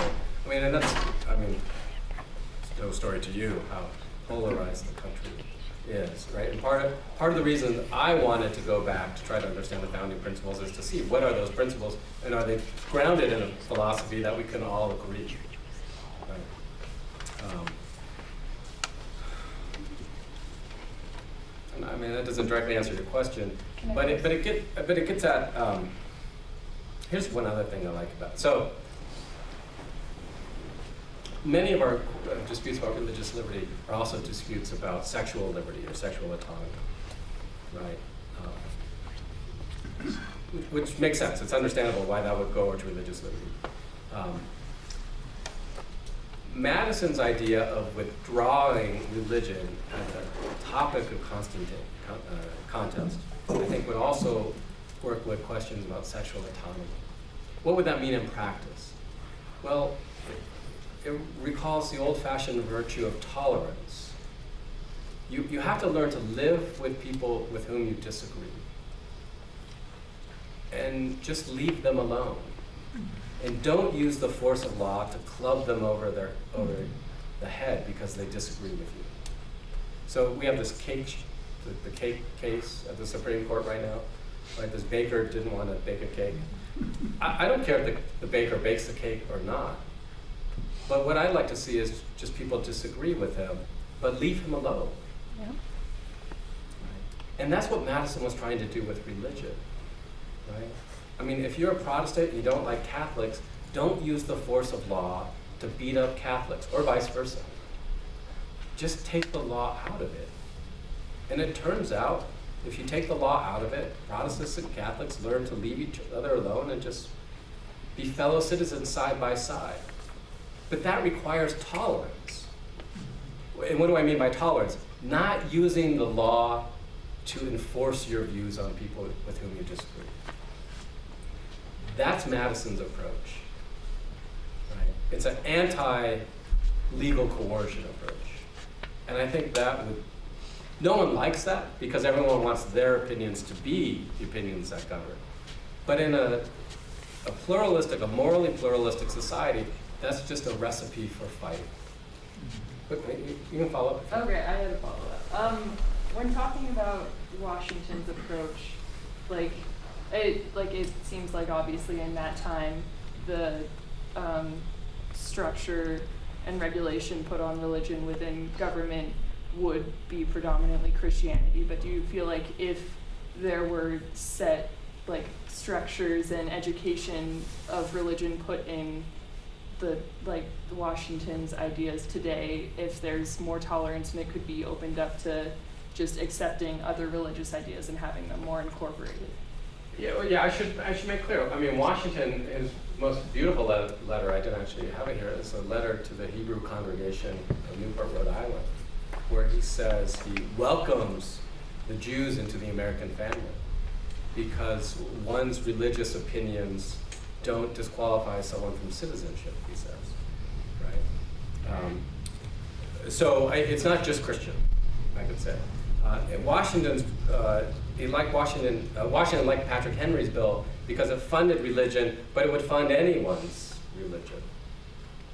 It's no story to you how polarized the country is, right? And part of the reason I wanted to go back to try to understand the founding principles is to see what are those principles, and are they grounded in a philosophy that we can all agree. Right? That doesn't directly answer your question, but it gets at. Here's one other thing I like about it. So many of our disputes about religious liberty are also disputes about sexual liberty or sexual autonomy, right? Which makes sense. It's understandable why that would go to religious liberty. Madison's idea of withdrawing religion as a topic of constant contest, I think, would also work with questions about sexual autonomy. What would that mean in practice? Well, it recalls the old-fashioned virtue of tolerance. You have to learn to live with people with whom you disagree, and just leave them alone. And don't use the force of law to club them over the head because they disagree with you. So we have this the cake case at the Supreme Court right now. Right, this baker didn't want to bake a cake. I don't care if the baker bakes the cake or not. But what I'd like to see is just people disagree with him, but leave him alone. Yeah. Right? And that's what Madison was trying to do with religion. Right? If you're a Protestant and you don't like Catholics, don't use the force of law to beat up Catholics, or vice versa. Just take the law out of it. And it turns out, if you take the law out of it, Protestants and Catholics learn to leave each other alone and just be fellow citizens side by side. But that requires tolerance. And what do I mean by tolerance? Not using the law to enforce your views on people with whom you disagree. That's Madison's approach. Right? It's an anti-legal coercion approach. And I think no one likes that because everyone wants their opinions to be the opinions that govern. But in a morally pluralistic society, that's just a recipe for fighting. But you can follow up. Okay, I had a follow-up. When talking about Washington's approach, it seems like obviously in that time the structure and regulation put on religion within government would be predominantly Christianity, but do you feel like if there were set like structures and education of religion put in the Washington's ideas today, if there's more tolerance and it could be opened up to just accepting other religious ideas and having them more incorporated? Yeah, I should make clear. I mean, Washington, his most beautiful letter, I didn't actually have it here, is a letter to the Hebrew congregation of Newport, Rhode Island, where he says he welcomes the Jews into the American family because one's religious opinions don't disqualify someone from citizenship, he says, right? So it's not just Christian, I could say. Washington liked Patrick Henry's bill because it funded religion, but it would fund anyone's religion.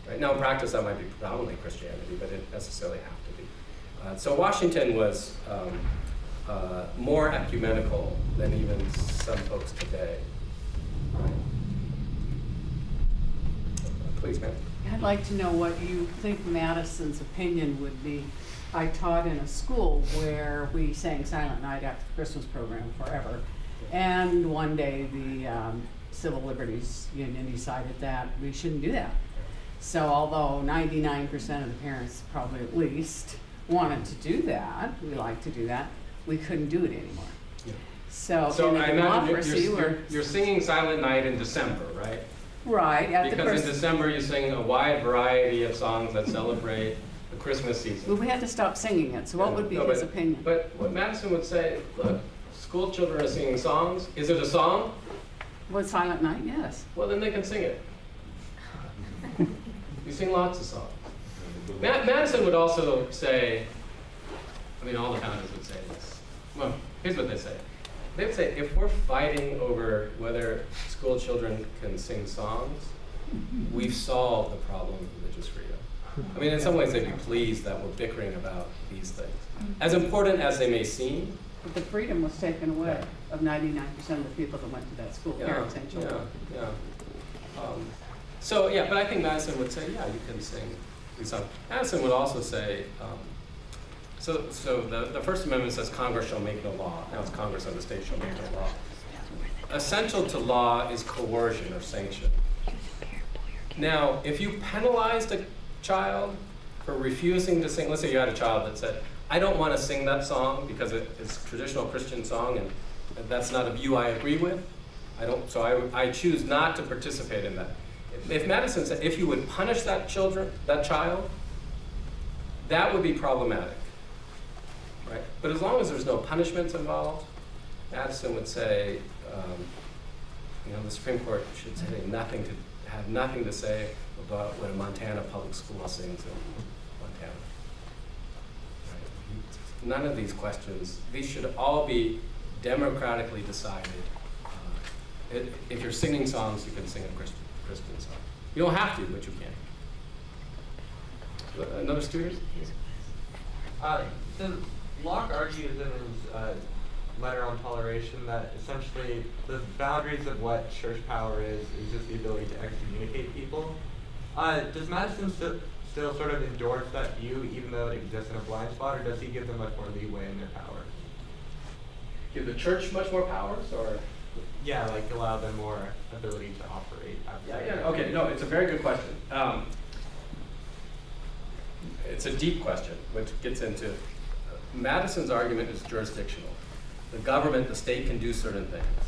Right? Now, in practice, that might be predominantly Christianity, but it didn't necessarily have to be. So Washington was more ecumenical than even some folks today. Right? Please, ma'am. I'd like to know what you think Madison's opinion would be. I taught in a school where we sang Silent Night after the Christmas program forever. And one day the Civil Liberties Union decided that we shouldn't do that. So although 99% of the parents, probably at least, wanted to do that, we like to do that, we couldn't do it anymore. Yeah. So in I a democracy, imagine you're singing Silent Night in December, right? right at the Because in Christmas. December you sing a wide variety of songs that celebrate the Christmas season. But we had to stop singing it. So what would be No, his opinion? But what Madison would say, look, school children are singing songs. Is it a song? What, Silent Night? Yes. Well, then they can sing it. You sing lots of songs. Madison would also say, I mean, all the founders would say this. Well, here's what they say. They would say, if we're fighting over whether school children can sing songs, we've solved the problem of religious freedom. I mean, in some ways, they'd be pleased that we're bickering about these things. As important as they may seem. But the freedom was taken away of 99% of the people that went to that school, parents and children. Yeah. So, yeah, but I think Madison would say, yeah, you can sing these songs. Madison would also say, so the First Amendment says Congress shall make no law. Now it's Congress and the state shall make no law. Essential to law is coercion or sanction. Now, if you penalized a child for refusing to sing, let's say you had a child that said, I don't want to sing that song because it's a traditional Christian song and that's not a view I agree with. I choose not to participate in that. If Madison said, if you would punish that child, that would be problematic, right? But as long as there's no punishments involved, Madison would say, the Supreme Court should have nothing to say about what a Montana public school sings in Montana. Right? None of these questions, these should all be democratically decided. If you're singing songs, you can sing a Christian song. You don't have to, but you can. Another student? So Locke argues in his letter on toleration that essentially the boundaries of what church power is just the ability to excommunicate people. Does Madison still sort of endorse that view, even though it exists in a blind spot, or does he give them much more leeway in their power? Give the church much more powers, or? Yeah, like allow them more ability to operate. Okay, no, it's a very good question. It's a deep question, which gets into, Madison's argument is jurisdictional. The government, the state can do certain things.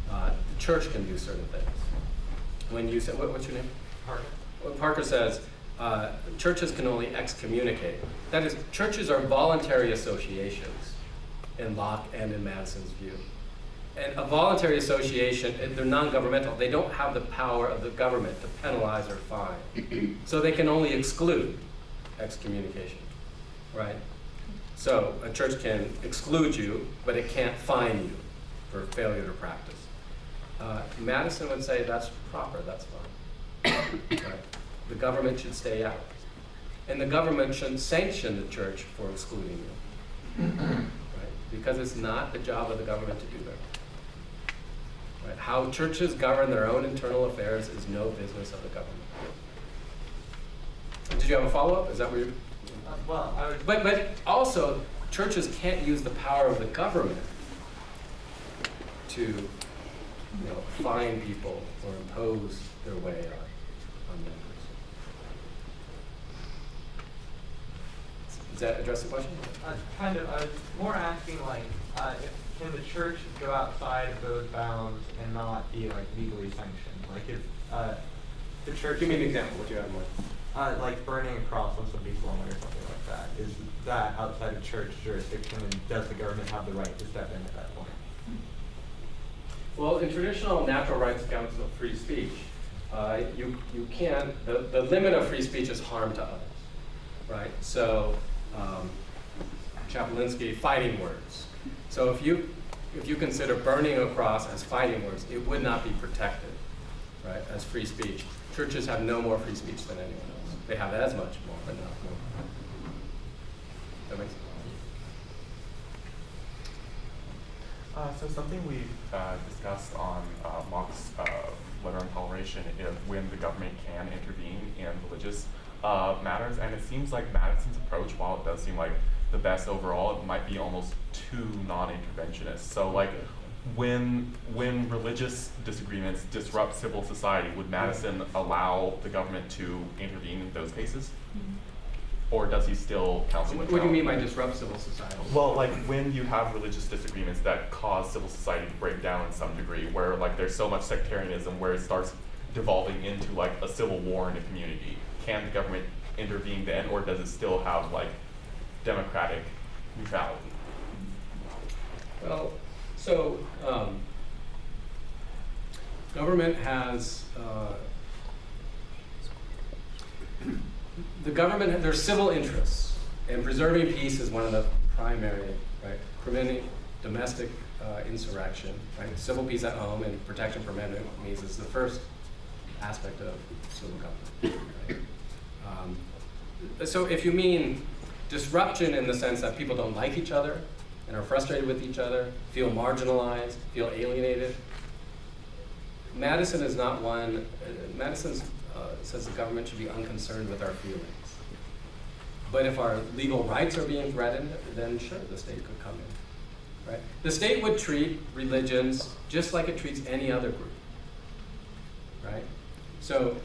The church can do certain things. When you say, what's your name? Parker. Well, Parker says, churches can only excommunicate. That is, churches are voluntary associations in Locke and in Madison's view. And a voluntary association, they're non-governmental. They don't have the power of the government to penalize or fine. So they can only exclude excommunication, right? So a church can exclude you, but it can't fine you for failure to practice. Madison would say that's proper, that's fine. Right? The government should stay out. And the government shouldn't sanction the church for excluding you, right? Because it's not the job of the government to do that. Right? How churches govern their own internal affairs is no business of the government. Did you have a follow-up? Is that what you're? Well, I would. But also, churches can't use the power of the government to, fine people or impose their way on members. Does that address the question? Kind of. I was more asking, like, can the church go outside of those bounds and not be like legally sanctioned? Like, if the church. Give me an example. What do you have in mind? Like burning a cross on somebody's lawn or something like that. Is that outside of church jurisdiction, and does the government have the right to step in at that point? Well, in traditional natural rights accounts of free speech, you can't. The limit of free speech is harm to others, right? So, Chaplinsky, fighting words. So if you consider burning a cross as fighting words, it would not be protected, right, as free speech. Churches have no more free speech than anyone else. They have as much more, but not more. That makes sense. So something we've discussed on Mock's letter on toleration is when the government can intervene in religious matters, and it seems like Madison's approach, while it does seem like the best overall, it might be almost too non-interventionist. So like when religious disagreements disrupt civil society, would Madison allow the government to intervene in those cases? Or does he still counsel? What do you mean by disrupt civil society? Well, like when you have religious disagreements that cause civil society to break down in some degree, where like there's so much sectarianism where it starts devolving into like a civil war in a community, can the government intervene then, or does it still have like democratic neutrality? Well, so government has there's civil interests, and preserving peace is one of the primary, right? Preventing domestic insurrection, right? Civil peace at home and protection from enemies is the first aspect of civil government. Right? So if you mean disruption in the sense that people don't like each other and are frustrated with each other, feel marginalized, feel alienated, Madison is not one. Madison says the government should be unconcerned with our feelings. But if our legal rights are being threatened, then sure, the state could come in. Right? The state would treat religions just like it treats any other group. Right? So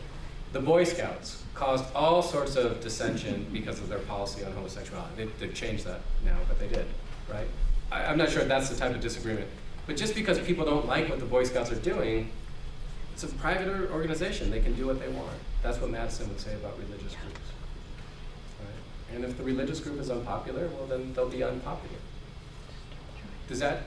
the Boy Scouts caused all sorts of dissension because of their policy on homosexuality. They've changed that now, but they did. Right? I'm not sure if that's the type of disagreement. But just because people don't like what the Boy Scouts are doing, it's a private organization. They can do what they want. That's what Madison would say about religious groups. Right? And if the religious group is unpopular, well, then they'll be unpopular. Does that?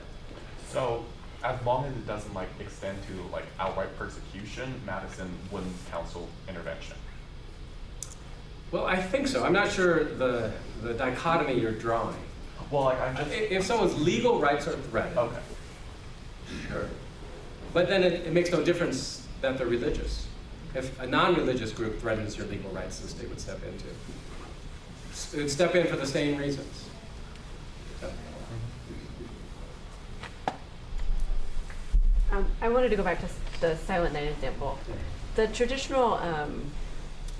So, as long as it doesn't like extend to like outright persecution, Madison wouldn't counsel intervention. Well, I think so. I'm not sure the dichotomy you're drawing. Well, like I'm just. If someone's legal rights are threatened, Okay. sure. But then it makes no difference that they're religious. If a non-religious group threatens your legal rights, the state would step in too. It would step in for the same reasons. I wanted to go back to the Silent Night example. The traditional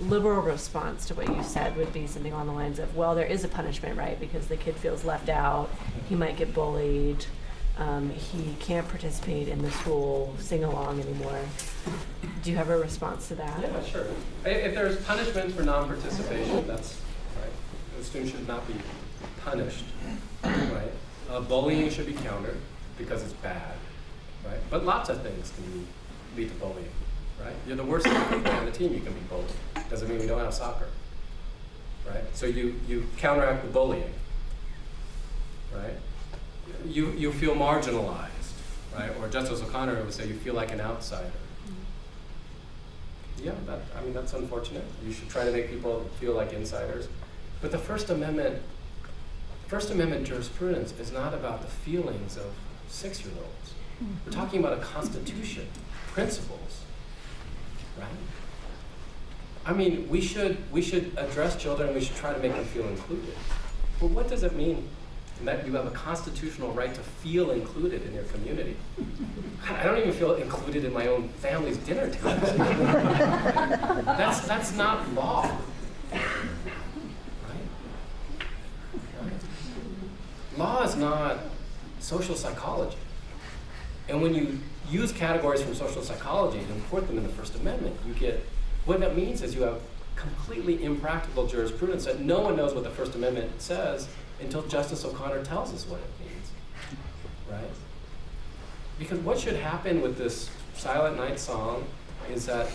liberal response to what you said would be something along the lines of, well, there is a punishment, right? Because the kid feels left out, he might get bullied, he can't participate in the school sing-along anymore. Do you have a response to that? Yeah, sure. If there's punishment for non-participation, that's right. The student should not be punished, right? Bullying should be countered because it's bad, right? But lots of things can lead to bullying, right? You're the worst people on the team, you can be bullied. Doesn't mean we don't have soccer, right? So you counteract the bullying, right? You feel marginalized, right? Or Justice O'Connor would say you feel like an outsider. Yeah, that's unfortunate. You should try to make people feel like insiders. But the First Amendment jurisprudence is not about the feelings of 6-year-olds. We're talking about a constitution, principles, right? I mean, we should address children, we should try to make them feel included. But what does it mean that you have a constitutional right to feel included in your community? God, I don't even feel included in my own family's dinner table. That's not law, right? law is not social psychology. And when you use categories from social psychology and import them in the First Amendment, you get, what that means is you have completely impractical jurisprudence that no one knows what the First Amendment says until Justice O'Connor tells us what it means, right? Because what should happen with this Silent Night song is that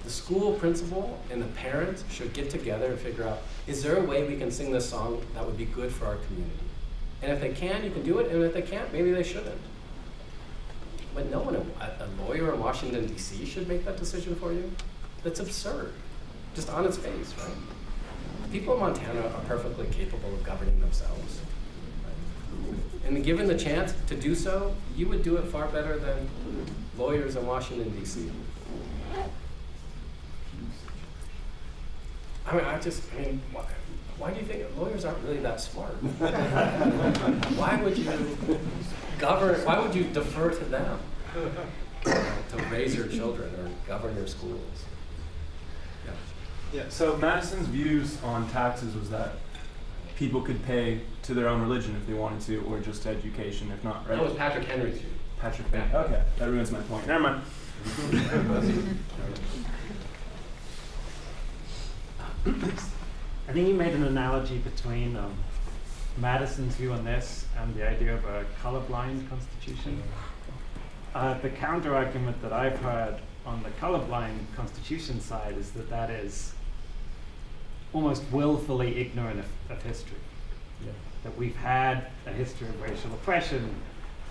the school principal and the parents should get together and figure out, is there a way we can sing this song that would be good for our community? And if they can, you can do it, and if they can't, maybe they shouldn't. But no one, a lawyer in Washington, D.C. should make that decision for you. That's absurd, just on its face, right? People in Montana are perfectly capable of governing themselves. Right? And given the chance to do so, you would do it far better than lawyers in Washington, D.C. Why do you think lawyers aren't really that smart? Why would you govern, why would you defer to them to raise your children or govern your schools? Yeah, so Madison's views on taxes was that people could pay to their own religion if they wanted to, or just to education if not, right? That was Patrick Henry's view. Patrick Henry. Okay, that ruins my point. Never mind. I think you made an analogy between Madison's view on this and the idea of a colorblind constitution. The counter-argument that I've heard on the colorblind constitution side is that that is almost willfully ignorant of history. Yeah. That we've had a history of racial oppression,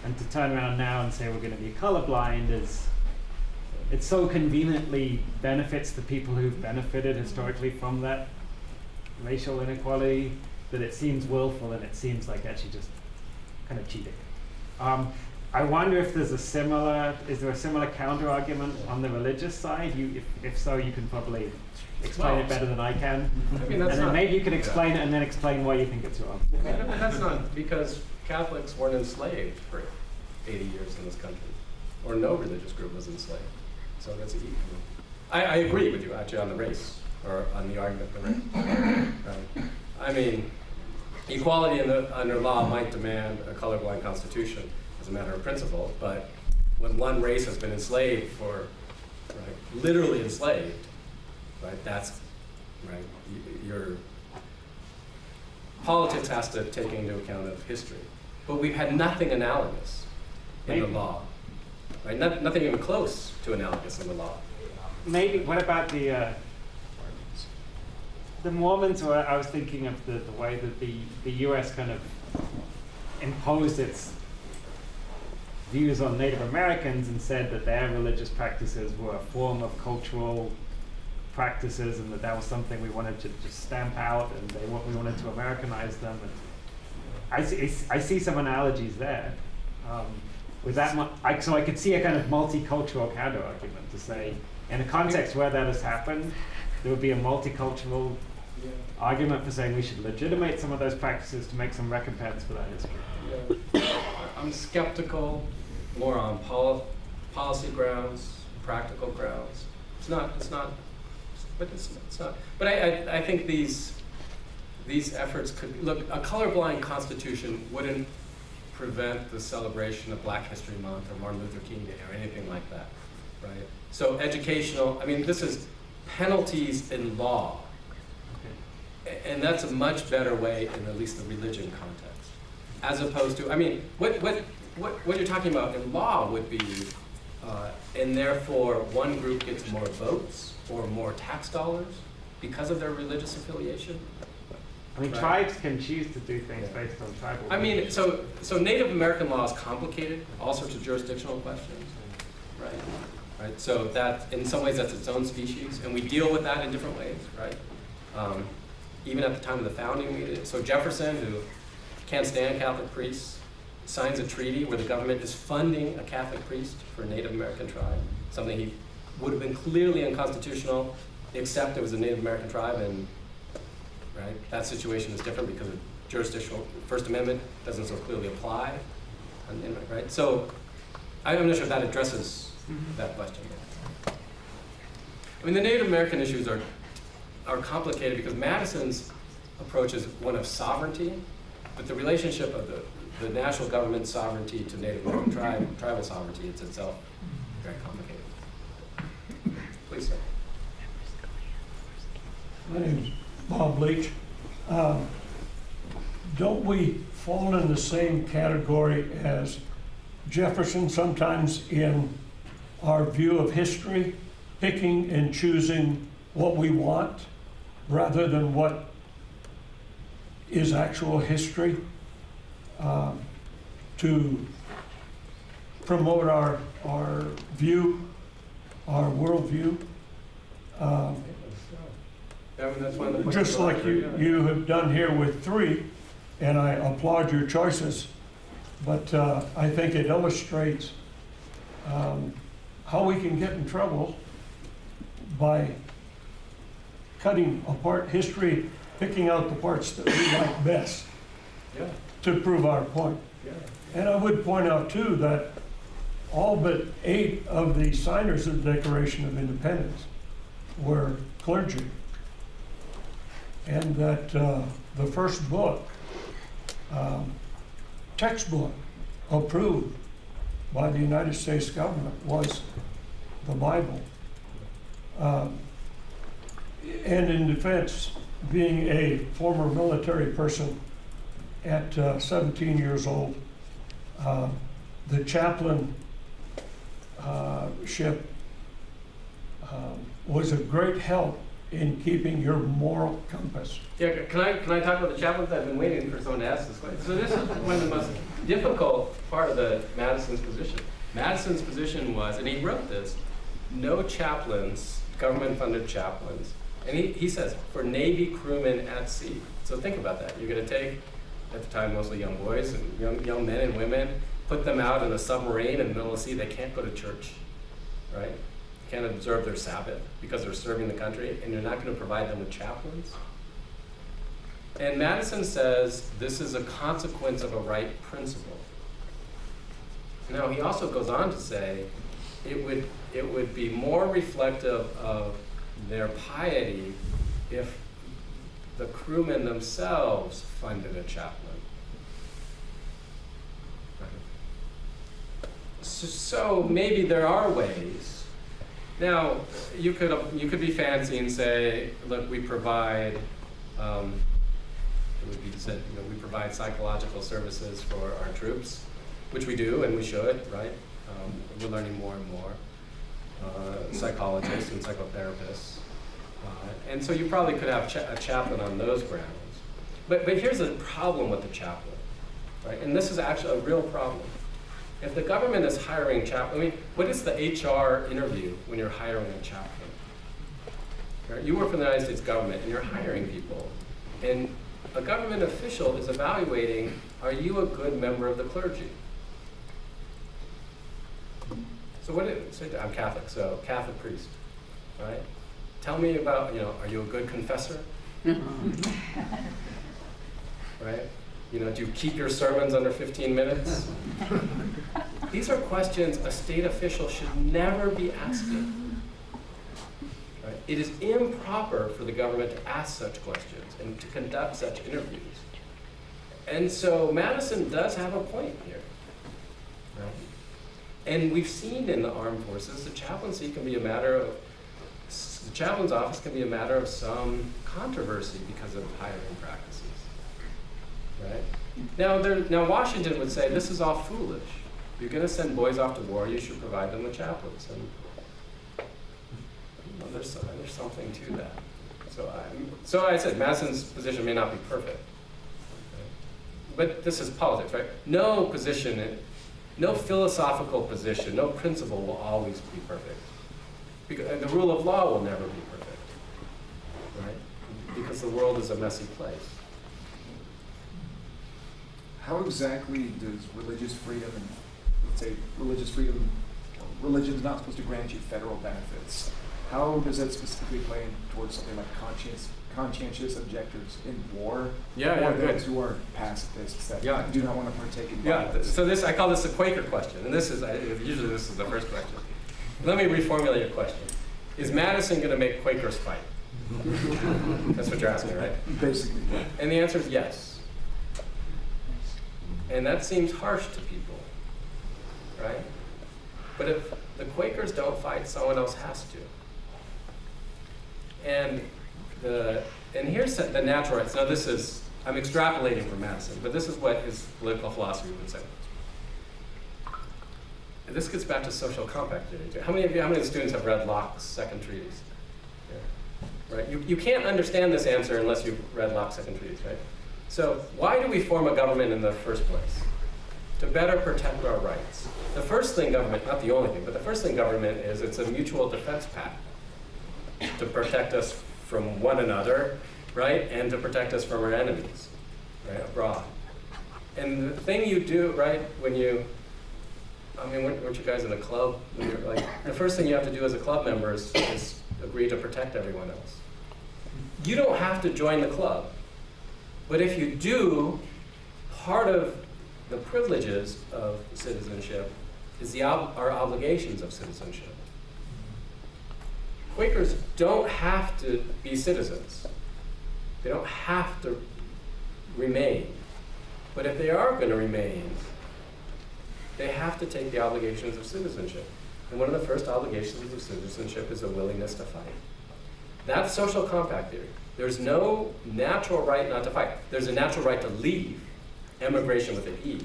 and to turn around now and say we're going to be colorblind is, it so conveniently benefits the people who've benefited historically from that racial inequality that it seems willful, and it seems like actually just kind of cheating. I wonder if there's is there a similar counter argument on the religious side? If so, you can probably explain it better than I can. I mean, that's and then not, maybe you can explain it and then explain why you think it's wrong. That's not because Catholics weren't enslaved for 80 years in this country, or no religious group was enslaved. So that's easy. I agree with you actually on the race, or on the argument for race. Right. I mean, equality under law might demand a colorblind constitution as a matter of principle, but when one race has been enslaved for, right, literally enslaved, right, that's, right, your politics has to take into account of history. But we've had nothing analogous in the law, right? Nothing even close to analogous in the law. Maybe, what about the Mormons? Or I was thinking of the way that the U.S. kind of imposed its views on Native Americans and said that their religious practices were a form of cultural practices, and that was something we wanted to just stamp out, and we wanted to Americanize them. And I see some analogies there. With that, so I could see a kind of multicultural counter argument to say, in a context where that has happened, there would be a multicultural argument for saying we should legitimate some of those practices to make some recompense for that history. Yeah. I'm skeptical more on policy grounds, practical grounds. It's not. But I think these efforts could, look, a colorblind constitution wouldn't prevent the celebration of Black History Month or Martin Luther King Day or anything like that, right? So educational, I mean, this is penalties in law. Okay. And that's a much better way in at least the religion context. As opposed to, I mean, what you're talking about in law would be, and therefore one group gets more votes or more tax dollars because of their religious affiliation. I mean, tribes can choose to do things based on tribal. I mean, so Native American law is complicated, all sorts of jurisdictional questions, right? Right. So that, in some ways, that's its own species, and we deal with that in different ways, right? Even at the time of the founding, we did. So Jefferson, who can't stand Catholic priests, signs a treaty where the government is funding a Catholic priest for a Native American tribe, something he would have been clearly unconstitutional, except it was a Native American tribe, and right, that situation is different because of jurisdictional First Amendment doesn't so clearly apply, right? So I'm not sure if that addresses that question. I mean, the Native American issues are complicated because Madison's approach is one of sovereignty, But the relationship of the national government sovereignty to Native American tribal sovereignty, it's itself very complicated. Please, sir. My name's Bob Leach. Don't we fall in the same category as Jefferson sometimes in our view of history, picking and choosing what we want rather than what is actual history, to promote our view, our worldview? That's one of the points. Just like you have done here with 3, and I applaud your choices, but I think it illustrates how we can get in trouble by cutting apart history, picking out the parts that we like best to prove our point. And I would point out too that all but 8 of the signers of the Declaration of Independence were clergy. And that the first book, textbook approved by the United States government was the Bible. And in defense, being a former military person at 17 years old, the chaplainship was a great help in keeping your moral compass. Yeah, can I talk about the chaplains? I've been waiting for someone to ask this question. So this is one of the most difficult part of Madison's position. Madison's position was, and he wrote this, no chaplains, government-funded chaplains. And he says, for Navy crewmen at sea. So think about that. You're going to take, at the time, mostly young boys and young men and women, put them out in a submarine in the middle of the sea. They can't go to church, right? Can't observe their Sabbath because they're serving the country, and you're not going to provide them with chaplains. And Madison says this is a consequence of a right principle. Now, he also goes on to say it would be more reflective of their piety if the crewmen themselves funded a chaplain. So maybe there are ways. Now, you could be fancy and say, look, we provide, it would be said, we provide psychological services for our troops, which we do and we should, right? We're learning more and more. Psychologists and psychotherapists. And so you probably could have a chaplain on those grounds. But here's the problem with the chaplain, right? And this is actually a real problem. If the government is hiring chaplain, what is the HR interview when you're hiring a chaplain? Right? You work for the United States government and you're hiring people. And a government official is evaluating, are you a good member of the clergy? So I'm Catholic, so Catholic priest, right? Tell me about, are you a good confessor? Right? Do you keep your sermons under 15 minutes? These are questions a state official should never be asking. Right? It is improper for the government to ask such questions and to conduct such interviews. And so Madison does have a point here. Right? And we've seen in the armed forces, the chaplain's office can be a matter of some controversy because of hiring practices. Right? Now Washington would say this is all foolish. If you're going to send boys off to war, you should provide them with chaplains. And there's something to that. So I said Madison's position may not be perfect, right? But this is politics, right? No position, no philosophical position, no principle will always be perfect. Because the rule of law will never be perfect, right? Because the world is a messy place. How exactly does religious freedom, and let's say religious freedom, religion is not supposed to grant you federal benefits. How does that specifically play in towards something like conscientious objectors in war? Or those who are pacifists that do not want to partake in violence? So I call this the Quaker question, and usually this is the first question. Let me reformulate your question. Is Madison going to make Quakers fight? That's what you're asking, right? Basically. And the answer is yes. And that seems harsh to people, right? But if the Quakers don't fight, someone else has to. And here's the natural rights. Now this is, I'm extrapolating from Madison, but this is what his political philosophy would say. And this gets back to social compact theory. How many of the students have read Locke's Second Treatise? Yeah. Right? You can't understand this answer unless you've read Locke's Second Treatise, right? So why do we form a government in the first place? To better protect our rights. The first thing government, not the only thing, but the first thing government is, it's a mutual defense pact to protect us from one another, right? And to protect us from our enemies, right, abroad. And the thing you do, right, when you, I mean, weren't you guys in a club? When you're like, the first thing you have to do as a club member is agree to protect everyone else. You don't have to join the club. But if you do, part of the privileges of citizenship is our obligations of citizenship. Quakers don't have to be citizens. They don't have to remain. But if they are going to remain, they have to take the obligations of citizenship. And one of the first obligations of citizenship is a willingness to fight. That's social compact theory. There's no natural right not to fight. There's a natural right to leave, emigration with an E.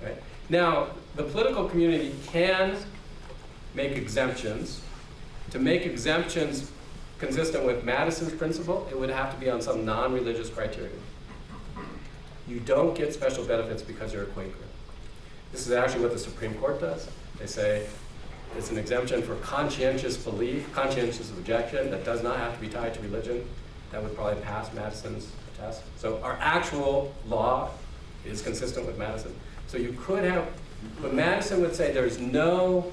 Right? Now, the political community can make exemptions. To make exemptions consistent with Madison's principle, it would have to be on some non-religious criteria. You don't get special benefits because you're a Quaker. This is actually what the Supreme Court does. They say it's an exemption for conscientious belief, conscientious objection that does not have to be tied to religion. That would probably pass Madison's test. So our actual law is consistent with Madison. So you could have, but Madison would say there's no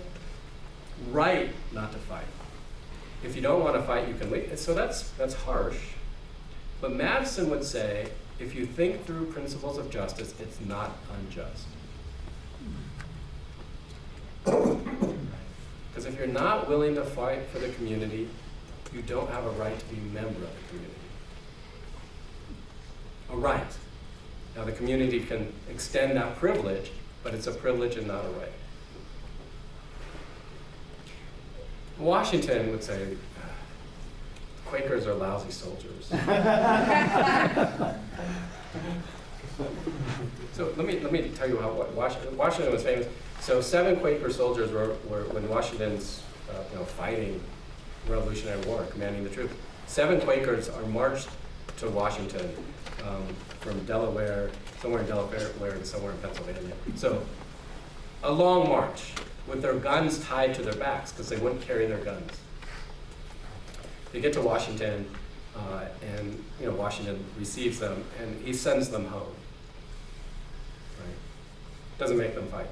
right not to fight. If you don't want to fight, you can leave. So that's harsh. But Madison would say, if you think through principles of justice, it's not unjust. Because if you're not willing to fight for the community, you don't have a right to be a member of the community. A right. Now the community can extend that privilege, but it's a privilege and not a right. Washington would say, Quakers are lousy soldiers. So let me tell you how Washington was famous. So 7 Quaker soldiers were when Washington's fighting Revolutionary War, commanding the troops. 7 Quakers are marched to Washington from Delaware, somewhere in Delaware to somewhere in Pennsylvania. So a long march with their guns tied to their backs because they wouldn't carry their guns. They get to Washington, and Washington receives them, and he sends them home. Right? Doesn't make them fight.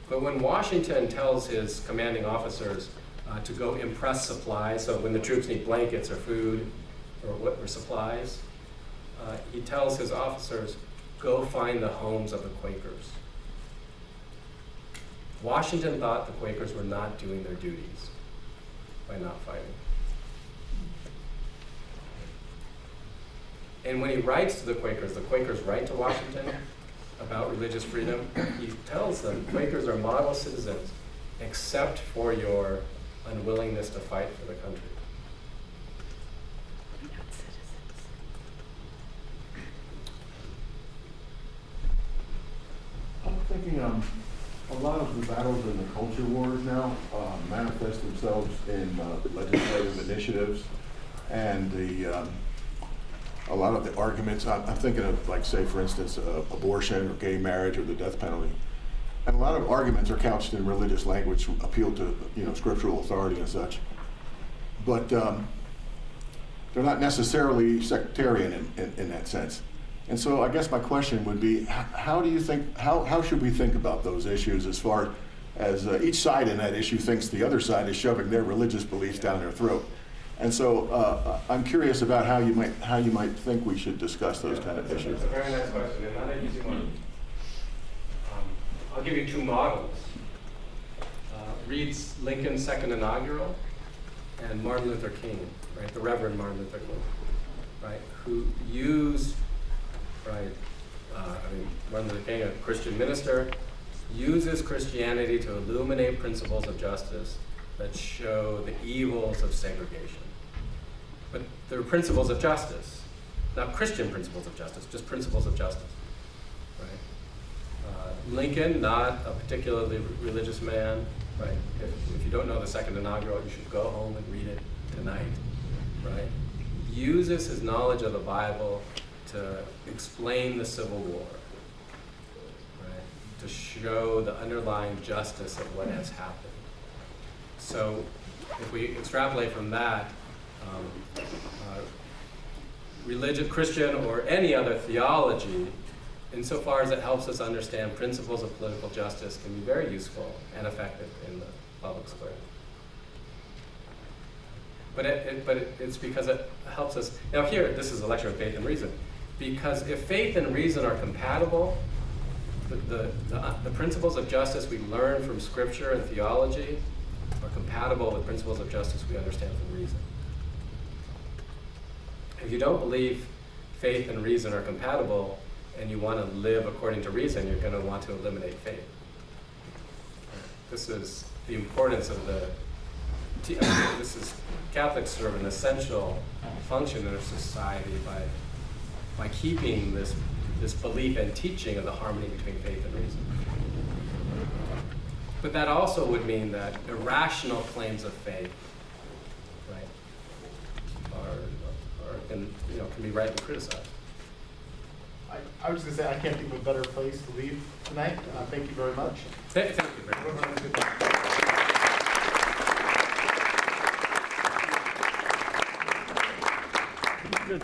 But when Washington tells his commanding officers to go impress supplies, so when the troops need blankets or food or supplies, he tells his officers, go find the homes of the Quakers. Washington thought the Quakers were not doing their duties by not fighting. And when he writes to the Quakers write to Washington about religious freedom, he tells them, Quakers are model citizens, except for your unwillingness to fight for the country. I'm thinking a lot of the battles in the culture wars now manifest themselves in legislative initiatives, and a lot of the arguments, I'm thinking of, like, say, for instance, abortion or gay marriage or the death penalty. And a lot of arguments are couched in religious language, appeal to scriptural authority and such. But they're not necessarily sectarian in that sense. And so I guess my question would be, how do you think, how should we think about those issues as far as each side in that issue thinks the other side is shoving their religious beliefs down their throat? And so I'm curious about how you might think we should discuss those kind of issues. That's a very nice question, and not an easy one. I'll give you 2 models. Reads Lincoln's second inaugural and Martin Luther King, right, the Reverend Martin Luther King, right, who used, right, Martin Luther King, a Christian minister, uses Christianity to illuminate principles of justice that show the evils of segregation. But they're principles of justice, not Christian principles of justice, just principles of justice. Right? Lincoln, not a particularly religious man. Right? If you don't know the second inaugural, you should go home and read it tonight. Right? Uses his knowledge of the Bible to explain the Civil War. To show the underlying justice of what has happened. So if we extrapolate from that, religion, Christian or any other theology, insofar as it helps us understand principles of political justice, can be very useful and effective in the public square. But it's because it helps us. Now here, this is a lecture on faith and reason. Because if faith and reason are compatible, the principles of justice we learn from Scripture and theology are compatible with principles of justice we understand from reason. If you don't believe faith and reason are compatible and you want to live according to reason, you're going to want to eliminate faith. This is the importance of this is Catholics serve an essential function in our society by keeping this belief and teaching of the harmony between faith and reason. But that also would mean that irrational claims of faith, right, can be rightly criticized. I was going to say, I can't think of a better place to leave tonight. Thank you very much. Thank you very much. Good.